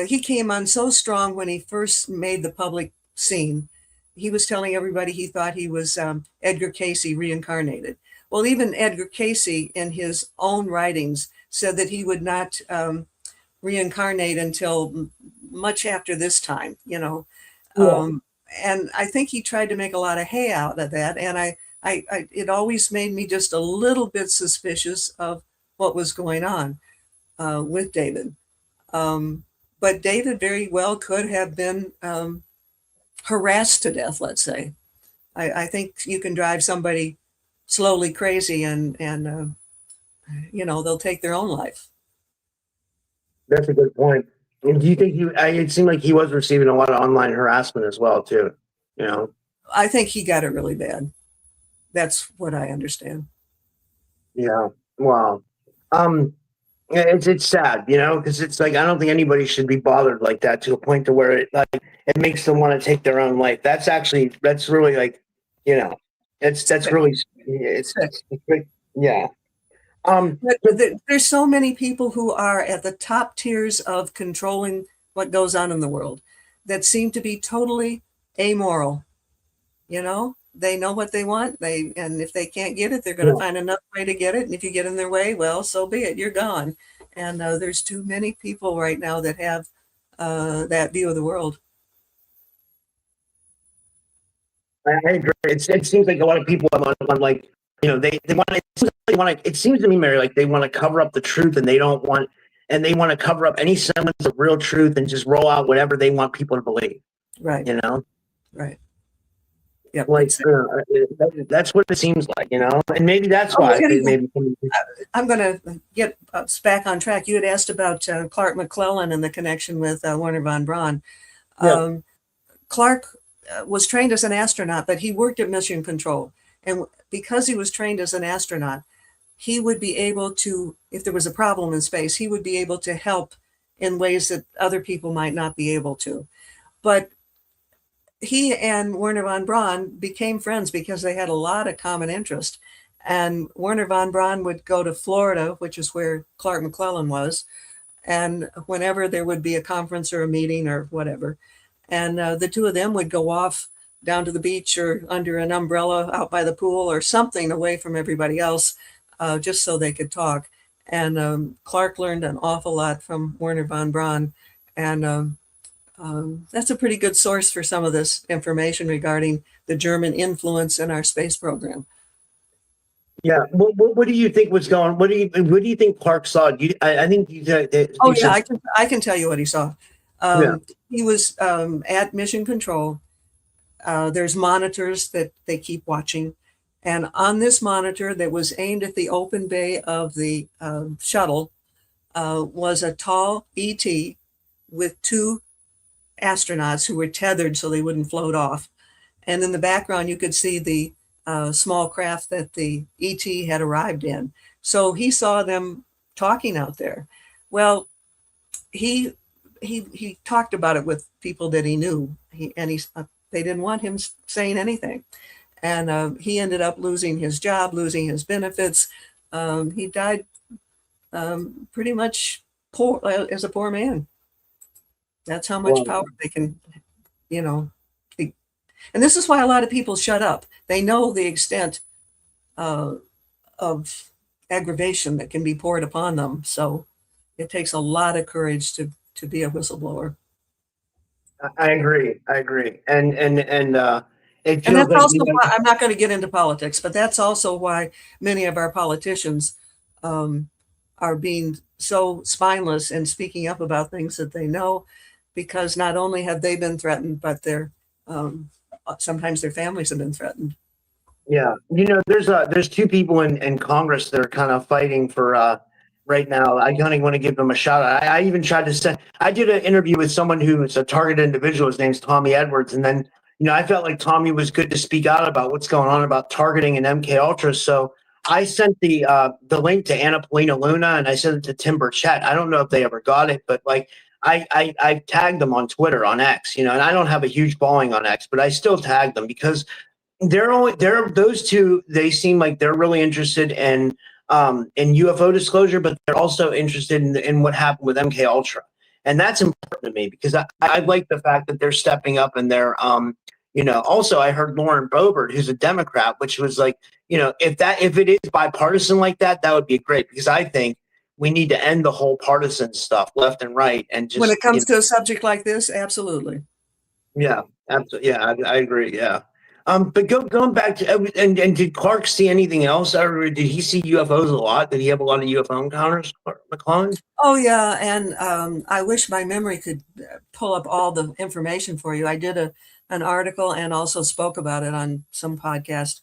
He came on so strong when he first made the public scene. He was telling everybody he thought he was Edgar Cayce reincarnated. Well, even Edgar Cayce in his own writings said that he would not reincarnate until much after this time, Yeah. And I think he tried to make a lot of hay out of that. And it always made me just a little bit suspicious of what was going on with David. But David very well could have been harassed to death, let's say. I think you can drive somebody slowly crazy and they'll take their own life. That's a good point. And do you think it seemed like he was receiving a lot of online harassment as well, too, I think he got it really bad. That's what I understand. Yeah. Wow. It's sad, because it's like I don't think anybody should be bothered like that to a point to where it makes them want to take their own life. That's really like, that's really it's yeah. But there's so many people who are at the top tiers of controlling what goes on in the world that seem to be totally amoral. They know what they want. And if they can't get it, they're going to find another way to get it. And if you get in their way, well, so be it. You're gone. And there's too many people right now that have that view of the world. I agree. It seems like a lot of people want they want to. It seems to me, Mary, like they want to cover up the truth, and they want to cover up any semblance of real truth and just roll out whatever they want people to believe. Right. Right. Yeah. That's what it seems like, and maybe that's why. I'm going to get us back on track. You had asked about Clark McClellan and the connection with Wernher von Braun. Yeah. Clark was trained as an astronaut, but he worked at Mission Control. And because he was trained as an astronaut, he would be able to, if there was a problem in space, he would be able to help in ways that other people might not be able to. But he and Wernher von Braun became friends because they had a lot of common interest. And Wernher von Braun would go to Florida, which is where Clark McClellan was. And whenever there would be a conference or a meeting or whatever, and the two of them would go off down to the beach or under an umbrella out by the pool or something away from everybody else, just so they could talk. And Clark learned an awful lot from Wernher von Braun. And that's a pretty good source for some of this information regarding the German influence in our space program. Yeah. What do you think was going? What do you think Clark saw? I think. I can tell you what he saw. He was at Mission Control. There's monitors that they keep watching, and on this monitor that was aimed at the open bay of the shuttle was a tall ET with two astronauts who were tethered so they wouldn't float off. And in the background, you could see the small craft that the ET had arrived in. So he saw them talking out there. Well, he talked about it with people that he knew, they didn't want him saying anything. And he ended up losing his job, losing his benefits. He died pretty much poor, as a poor man. That's how much power they can, and this is why a lot of people shut up. They know the extent of aggravation that can be poured upon them. So it takes a lot of courage to be a whistleblower. I agree. And it And feels that's like, also why I'm not going to get into politics, but that's also why many of our politicians are being so spineless and speaking up about things that they know, because not only have they been threatened, but um, sometimes their families have been threatened. yeah, there's two people in Congress that are kind of fighting for right now. I kind of want to give them a shout out. I even tried to send. I did an interview with someone who's a targeted individual. His name's Tommy Edwards, and then I felt like Tommy was good to speak out about what's going on about targeting and MK Ultra. So I sent the link to Anna Polina Luna, and I sent it to Tim Burchett. I don't know if they ever got it, but like I tagged them on Twitter on X, and I don't have a huge following on X, but I still tagged them because they're those two. They seem like they're really interested in UFO disclosure, but they're also interested in what happened with MK Ultra, and that's important to me because I like the fact that they're stepping up and they're Also, I heard Lauren Boebert, who's a Democrat, which was like, if it is bipartisan like that, that would be great because I think we need to end the whole partisan stuff left and right and just When it comes to a subject like this, absolutely. yeah, absolutely. Yeah, I agree. Yeah. But going back to and did Clark see anything else, or did he see UFOs a lot? Did he have a lot of UFO encounters, McClellan? Oh yeah, and I wish my memory could pull up all the information for you. I did an article and also spoke about it on some podcast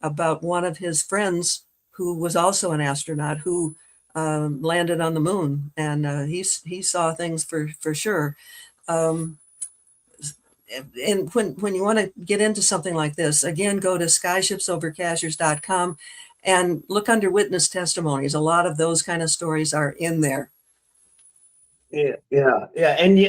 about one of his friends who was also an astronaut who landed on the moon, and he saw things for sure. Um, and when you want to get into something like this, again, go to skyshipsovercashers.com and look under witness testimonies. A lot of those kind of stories are in there. Yeah. And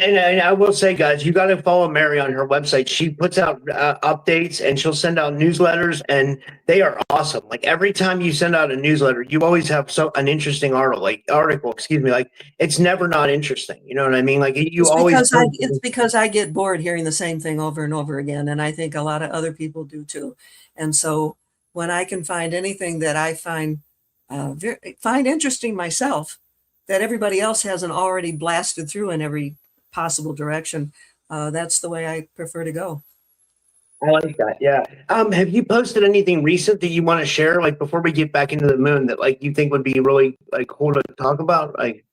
I will say, guys, you got to follow Mary on her website. She puts out updates and she'll send out newsletters, and they are awesome. Like every time you send out a newsletter, you always have an interesting article. Excuse me, like it's never not interesting. You know what I mean? Like It's because I get bored hearing the same thing over and over again, and I think a lot of other people do too. And so when I can find anything that I find interesting myself, that everybody else hasn't already blasted through in every possible direction, that's the way I prefer to go. I like that. Yeah. Have you posted anything recent that you want to share, like before we get back into the moon, that like you think would be really like cool to talk about? Like,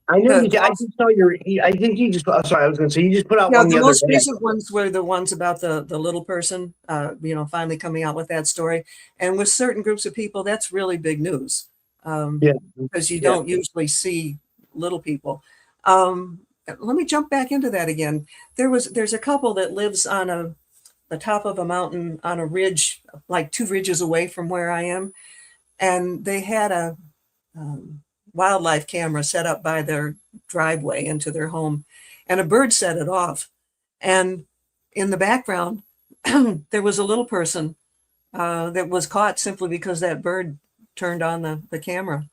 I know you. I just saw your. I think you just. Sorry, I was going to say you just put out one the the other most day. recent ones were the ones about the little person, finally coming out with that story. And with certain groups of people, that's really big news, because you don't usually see little people. Let me jump back into that again. There's a couple that lives on the top of a mountain on a ridge, like 2 ridges away from where I am, and they had a wildlife camera set up by their driveway into their home, and a bird set it off. And in the background, there was a little person that was caught simply because that bird turned on the camera.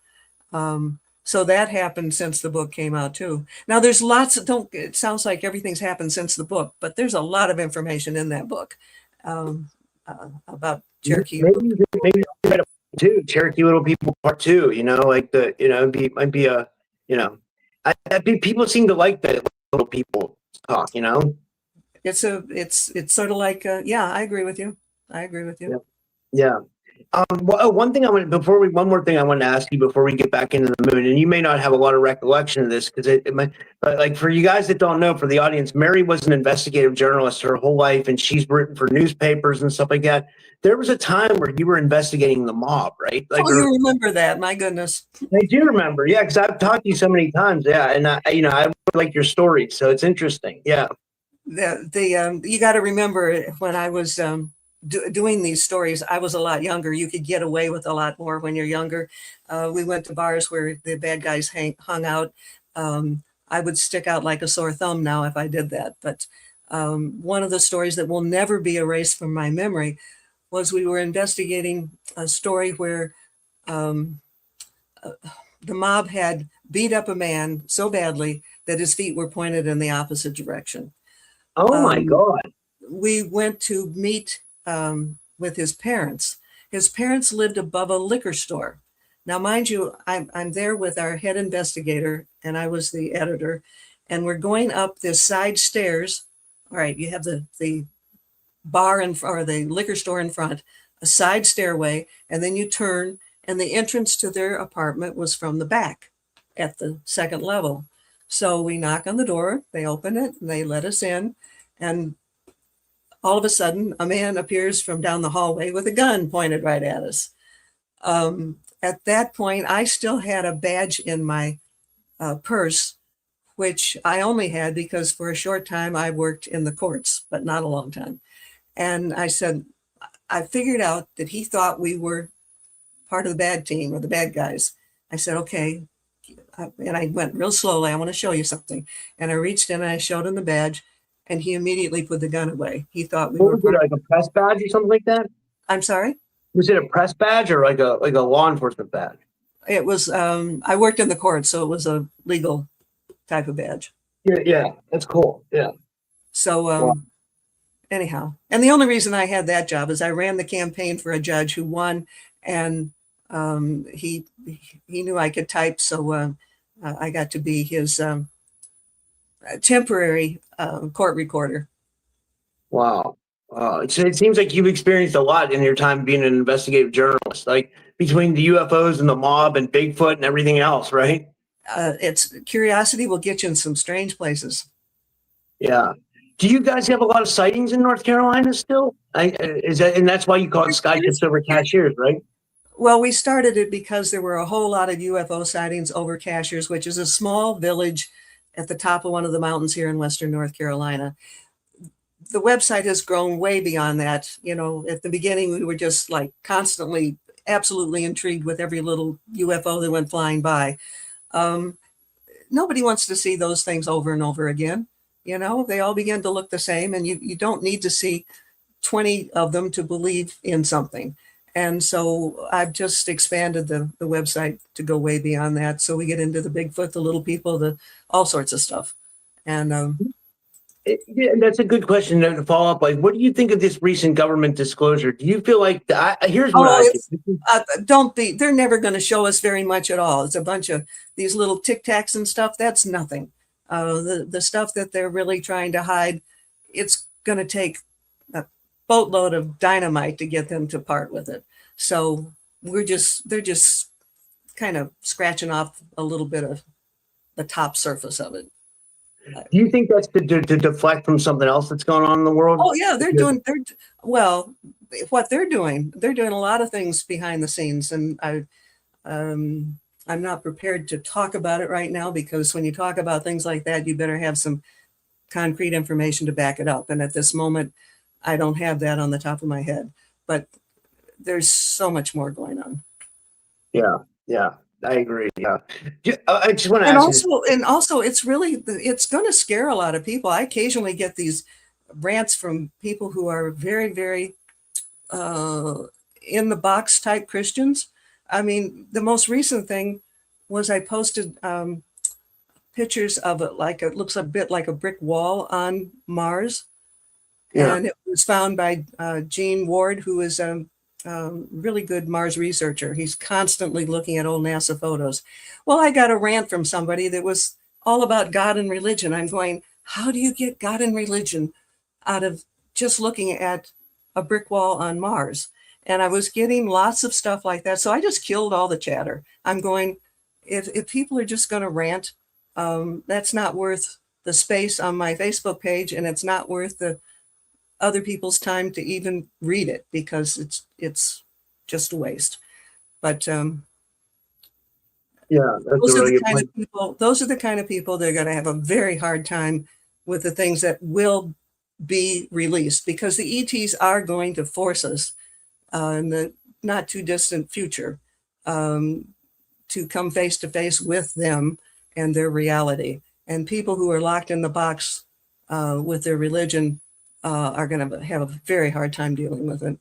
So that happened since the book came out too. Now there's it sounds like everything's happened since the book, but there's a lot of information in that book about Cherokee. Maybe too, Cherokee Little People Part 2. Might be a people seem to like the little people talk. It's sort of like I agree with you. Yeah. One more thing I wanted to ask you before we get back into the moon, and you may not have a lot of recollection of this because it might, but like for you guys that don't know, for the audience, Mary was an investigative journalist her whole life, and she's written for newspapers and stuff like that. There was a time where you were investigating the mob, right? Like, you remember that? My goodness. I do remember, yeah, because I've talked to you so many times, yeah, and I like your stories, so it's interesting, yeah. You got to remember when I was doing these stories, I was a lot younger. You could get away with a lot more when you're younger. We went to bars where the bad guys hung out. I would stick out like a sore thumb now if I did that. But one of the stories that will never be erased from my memory was we were investigating a story where the mob had beat up a man so badly that his feet were pointed in the opposite direction. Oh my God. We went to meet with his parents. His parents lived above a liquor store. Now, mind you, I'm there with our head investigator, and I was the editor, and we're going up this side stairs All right, you have the bar or the liquor store in front, a side stairway, and then you turn, and the entrance to their apartment was from the back at the second level. So we knock on the door, they open it, and they let us in, and all of a sudden, a man appears from down the hallway with a gun pointed right at us. At that point, I still had a badge in my purse, which I only had because for a short time I worked in the courts, but not a long time. And I said, I figured out that he thought we were part of the bad team or the bad guys. I said, okay. And I went real slowly. I want to show you something. And I reached in and I showed him the badge, and he immediately put the gun away. He thought we were was it, like a press badge or something like that? I'm sorry? Was it a press badge or like a law enforcement badge? It was, I worked in the court, so it was a legal type of badge. Yeah, that's cool. Yeah. So Wow. anyhow, and the only reason I had that job is I ran the campaign for a judge who won, and he knew I could type, so I got to be his temporary court recorder. Wow. So it seems like you've experienced a lot in your time being an investigative journalist, like between the UFOs and the mob and Bigfoot and everything else, right? It's curiosity will get you in some strange places. Yeah. Do you guys have a lot of sightings in North Carolina still? And that's why you call it Skyships Over Cashiers, right? Well, we started it because there were a whole lot of UFO sightings over Cashiers, which is a small village at the top of one of the mountains here in Western North Carolina. The website has grown way beyond that. You know, at the beginning, we were just like constantly, absolutely intrigued with every little UFO that went flying by. Nobody wants to see those things over and over again. You know, they all begin to look the same, and you don't need to see 20 of them to believe in something. And so I've just expanded the website to go way beyond that. So we get into the Bigfoot, the little people, all sorts of stuff. And Yeah, that's a good question to follow up. Like, what do you think of this recent government disclosure? Do you feel like here's what I think. They're never going to show us very much at all. It's a bunch of these little Tic Tacs and stuff. That's nothing. The stuff that they're really trying to hide, it's going to take a boatload of dynamite to get them to part with it. So they're just kind of scratching off a little bit of the top surface of it. Do you think that's to deflect from something else that's going on in the world? Oh yeah, what they're doing a lot of things behind the scenes, and I'm not prepared to talk about it right now, because when you talk about things like that, you better have some concrete information to back it up. And at this moment, I don't have that on the top of my head, but there's so much more going on. Yeah, I agree. Yeah, I just want to ask you. And also, it's going to scare a lot of people. I occasionally get these rants from people who are very, very in the box type Christians. I mean, the most recent thing was I posted pictures of it looks a bit like a brick wall on Mars. Yeah. And it was found by Gene Ward, who is a really good Mars researcher. He's constantly looking at old NASA photos. Well, I got a rant from somebody that was all about God and religion. I'm going, how do you get God and religion out of just looking at a brick wall on Mars? And I was getting lots of stuff like that. So I just killed all the chatter. I'm going, if people are just going to rant, that's not worth the space on my Facebook page, and it's not worth the other people's time to even read it, because it's just a waste. But yeah, those are the kind of people that are going to have a very hard time with the things that will be released, because the ETs are going to force us in the not too distant future to come face to face with them and their reality. And people who are locked in the box with their religion are going to have a very hard time dealing with it.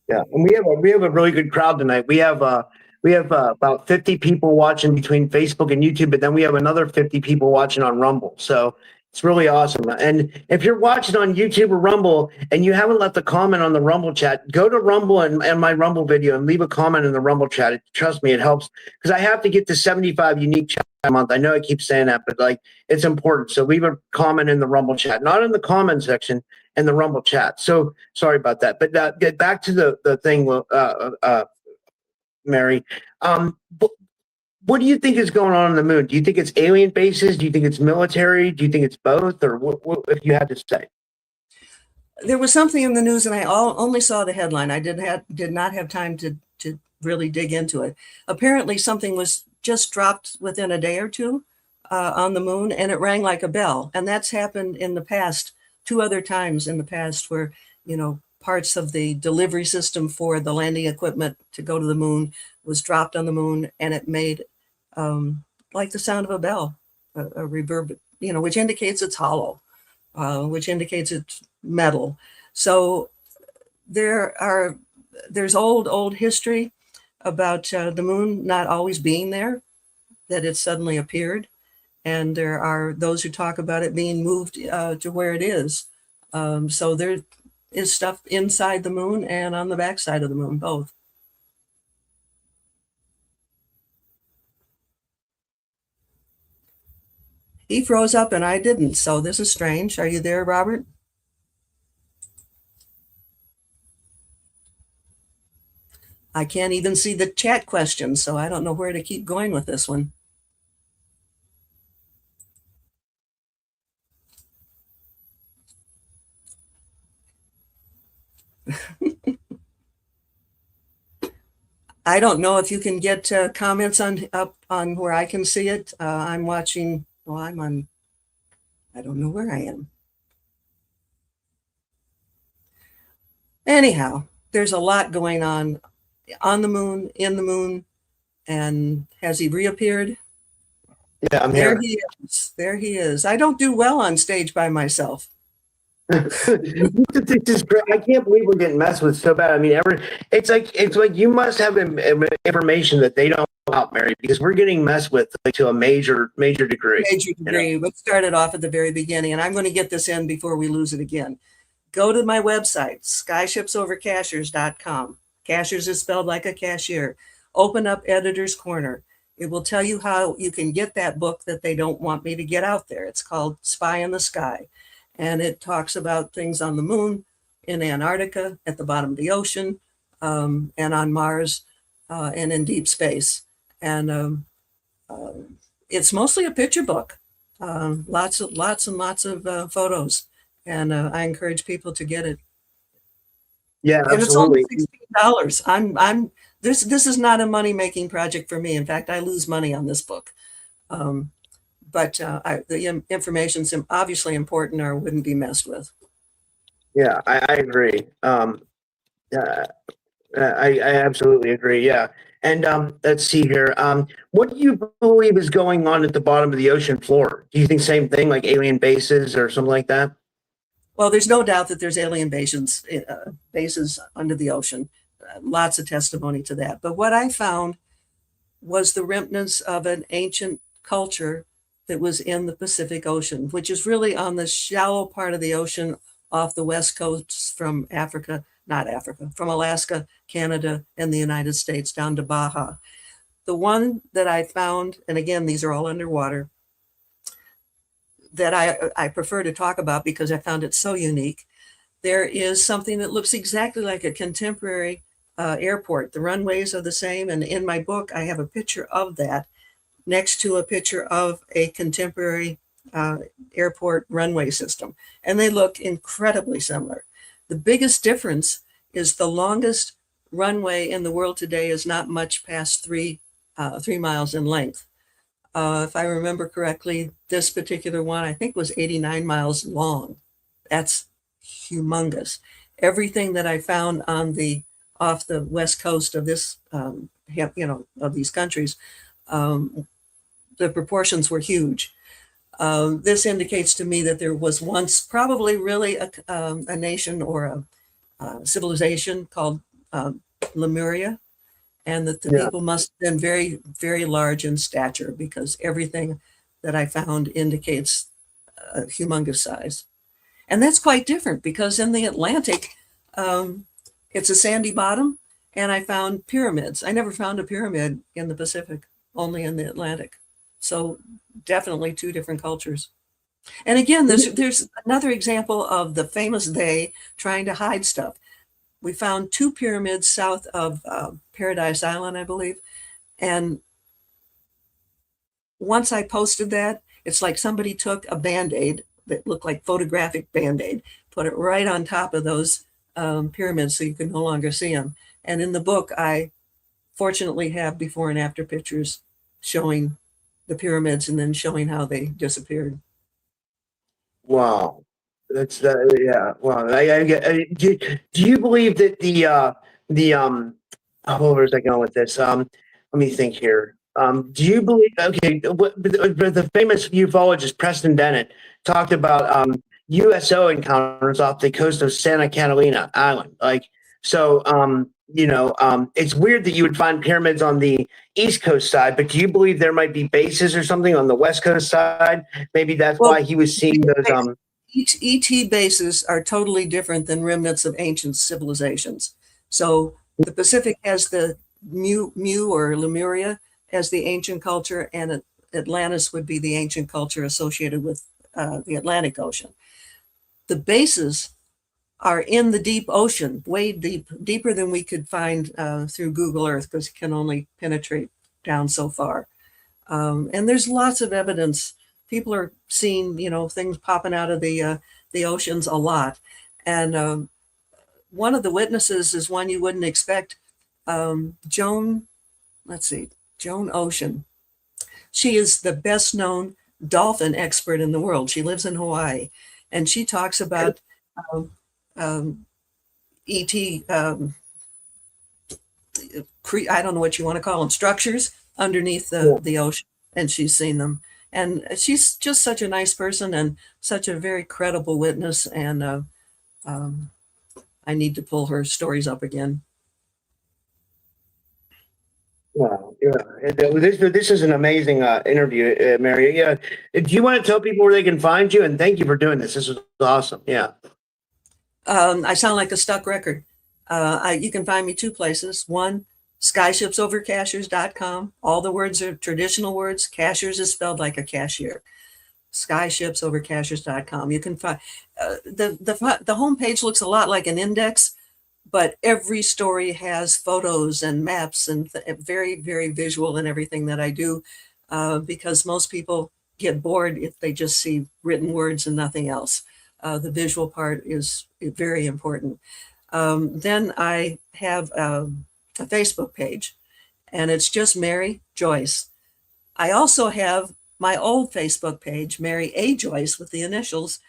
Yeah, and we have a really good crowd tonight. We have about 50 people watching between Facebook and YouTube, but then we have another 50 people watching on Rumble. So it's really awesome. And if you're watching on YouTube or Rumble and you haven't left a comment on the Rumble chat, go to Rumble and my Rumble video and leave a comment in the Rumble chat. Trust me, it helps, because I have to get to 75 unique chats month. I know I keep saying that, but like it's important. So leave a comment in the Rumble chat, not in the comment section, in the Rumble chat. So sorry about that. But get back to the thing, Mary. What do you think is going on the moon? Do you think it's alien bases? Do you think it's military? Do you think it's both? Or what if you had to say? There was something in the news, and I only saw the headline. I did not have time to really dig into it. Apparently, something was just dropped within a day or two on the moon, and it rang like a bell. And that's happened in the past, 2 other times in the past, where parts of the delivery system for the landing equipment to go to the moon was dropped on the moon, and it made like the sound of a bell, a reverb, which indicates it's hollow, which indicates it's metal. So there's old history about the moon not always being there, that it suddenly appeared, and there are those who talk about it being moved to where it is. So there is stuff inside the moon and on the backside of the moon, both. He froze up and I didn't, so this is strange. Are you there, Robert? I can't even see the chat questions, so I don't know where to keep going with this one. I don't know if you can get comments up on where I can see it. I'm watching. Well, I'm on. I don't know where I am. Anyhow, there's a lot going on the moon, in the moon, and has he reappeared? Yeah, I'm there here. He is. There he is. I don't do well on stage by myself. This is great. I can't believe we're getting messed with so bad. I mean, it's like you must have information that they don't know about, Mary, because we're getting messed with to a major degree. Major degree. Let's start it off at the very beginning, and I'm going to get this in before we lose it again. Go to my website, skyshipsovercashers.com. Cashers is spelled like a cashier. Open up Editor's Corner. It will tell you how you can get that book that they don't want me to get out there. It's called Spy in the Sky. And it talks about things on the moon, in Antarctica, at the bottom of the ocean, and on Mars, and in deep space. And it's mostly a picture book, lots and lots of photos. And I encourage people to get it. Yeah, and absolutely. It's only $16. This is not a money-making project for me. In fact, I lose money on this book. But the information's obviously important, or wouldn't be messed with. Yeah, I agree. I absolutely agree. Yeah. And let's see here. What do you believe is going on at the bottom of the ocean floor? Do you think same thing, like alien bases or something like that? Well, there's no doubt that there's alien bases under the ocean. Lots of testimony to that. But what I found was the remnants of an ancient culture that was in the Pacific Ocean, which is really on the shallow part of the ocean off the west coast from from Alaska, Canada, and the United States down to Baja. The one that I found, and again, these are all underwater, that I prefer to talk about because I found it so unique. There is something that looks exactly like a contemporary airport. The runways are the same, and in my book, I have a picture of that next to a picture of a contemporary airport runway system. And they look incredibly similar. The biggest difference is the longest runway in the world today is not much past 3 miles in length. If I remember correctly, this particular one, I think, was 89 miles long. That's humongous. Everything that I found off the west coast of this, of these countries, the proportions were huge. This indicates to me that there was once probably really a nation or a civilization called Lemuria, and that the people must have been very, very large in stature, because everything that I found indicates a humongous size. And that's quite different, because in the Atlantic, it's a sandy bottom, and I found pyramids. I never found a pyramid in the Pacific, only in the Atlantic. So definitely two different cultures. And again, there's another example of the famous they trying to hide stuff. We found two pyramids south of Paradise Island, I believe. And once I posted that, it's like somebody took a Band-Aid that looked like photographic Band-Aid, put it right on top of those pyramids so you can no longer see them. And in the book, I fortunately have before and after pictures showing the pyramids and then showing how they disappeared. Wow. That's yeah. Wow. Do you believe that where was I going with this? Let me think here. Do you believe? Okay, the famous ufologist Preston Dennett talked about USO encounters off the coast of Santa Catalina Island. Like so, it's weird that you would find pyramids on the East Coast side, but do you believe there might be bases or something on the West Coast side? Maybe that's Well, why he was seeing those. ET bases are totally different than remnants of ancient civilizations. So the Pacific has the Mu or Lemuria as the ancient culture, and Atlantis would be the ancient culture associated with the Atlantic Ocean. The bases are in the deep ocean, way deeper than we could find through Google Earth, because it can only penetrate down so far. And there's lots of evidence. People are seeing, things popping out of the oceans a lot. And one of the witnesses is one you wouldn't expect, Joan Ocean. She is the best known dolphin expert in the world. She lives in Hawaii, and she talks about ET, I don't know what you want to call them, structures underneath the ocean, and she's seen them. And she's just such a nice person and such a very credible witness. And I need to pull her stories up again. Wow, yeah. This is an amazing interview, Mary. Yeah. Do you want to tell people where they can find you? And thank you for doing this. This was awesome. Yeah. I sound like a stuck record. You can find me two places. One, skyshipsovercashiers.com. All the words are traditional words. Cashiers is spelled like a cashier. Skyshipsovercashiers.com. You can find the homepage looks a lot like an index, but every story has photos and maps and very, very visual in everything that I do, because most people get bored if they just see written words and nothing else. The visual part is very important. Then I have a Facebook page, and it's just Mary Joyce. I also have my old Facebook page, Mary A. Joyce, with the initials.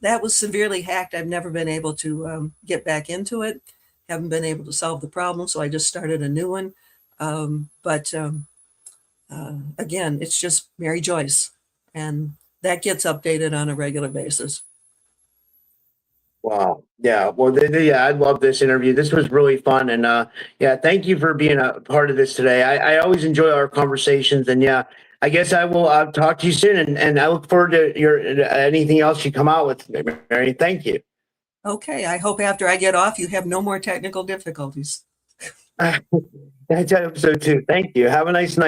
That was severely hacked. I've never been able to get back into it. Haven't been able to solve the problem, so I just started a new one. But again, it's just Mary Joyce, and that gets updated on a regular basis. Wow. Yeah. Well, I love this interview. This was really fun. And yeah, thank you for being a part of this today. I always enjoy our conversations. And yeah, I guess I will talk to you soon. And I look forward to anything else you come out with, Mary. Thank you. Okay. I hope after I get off, you have no more technical difficulties. I hope so too. Thank you. Have a nice night.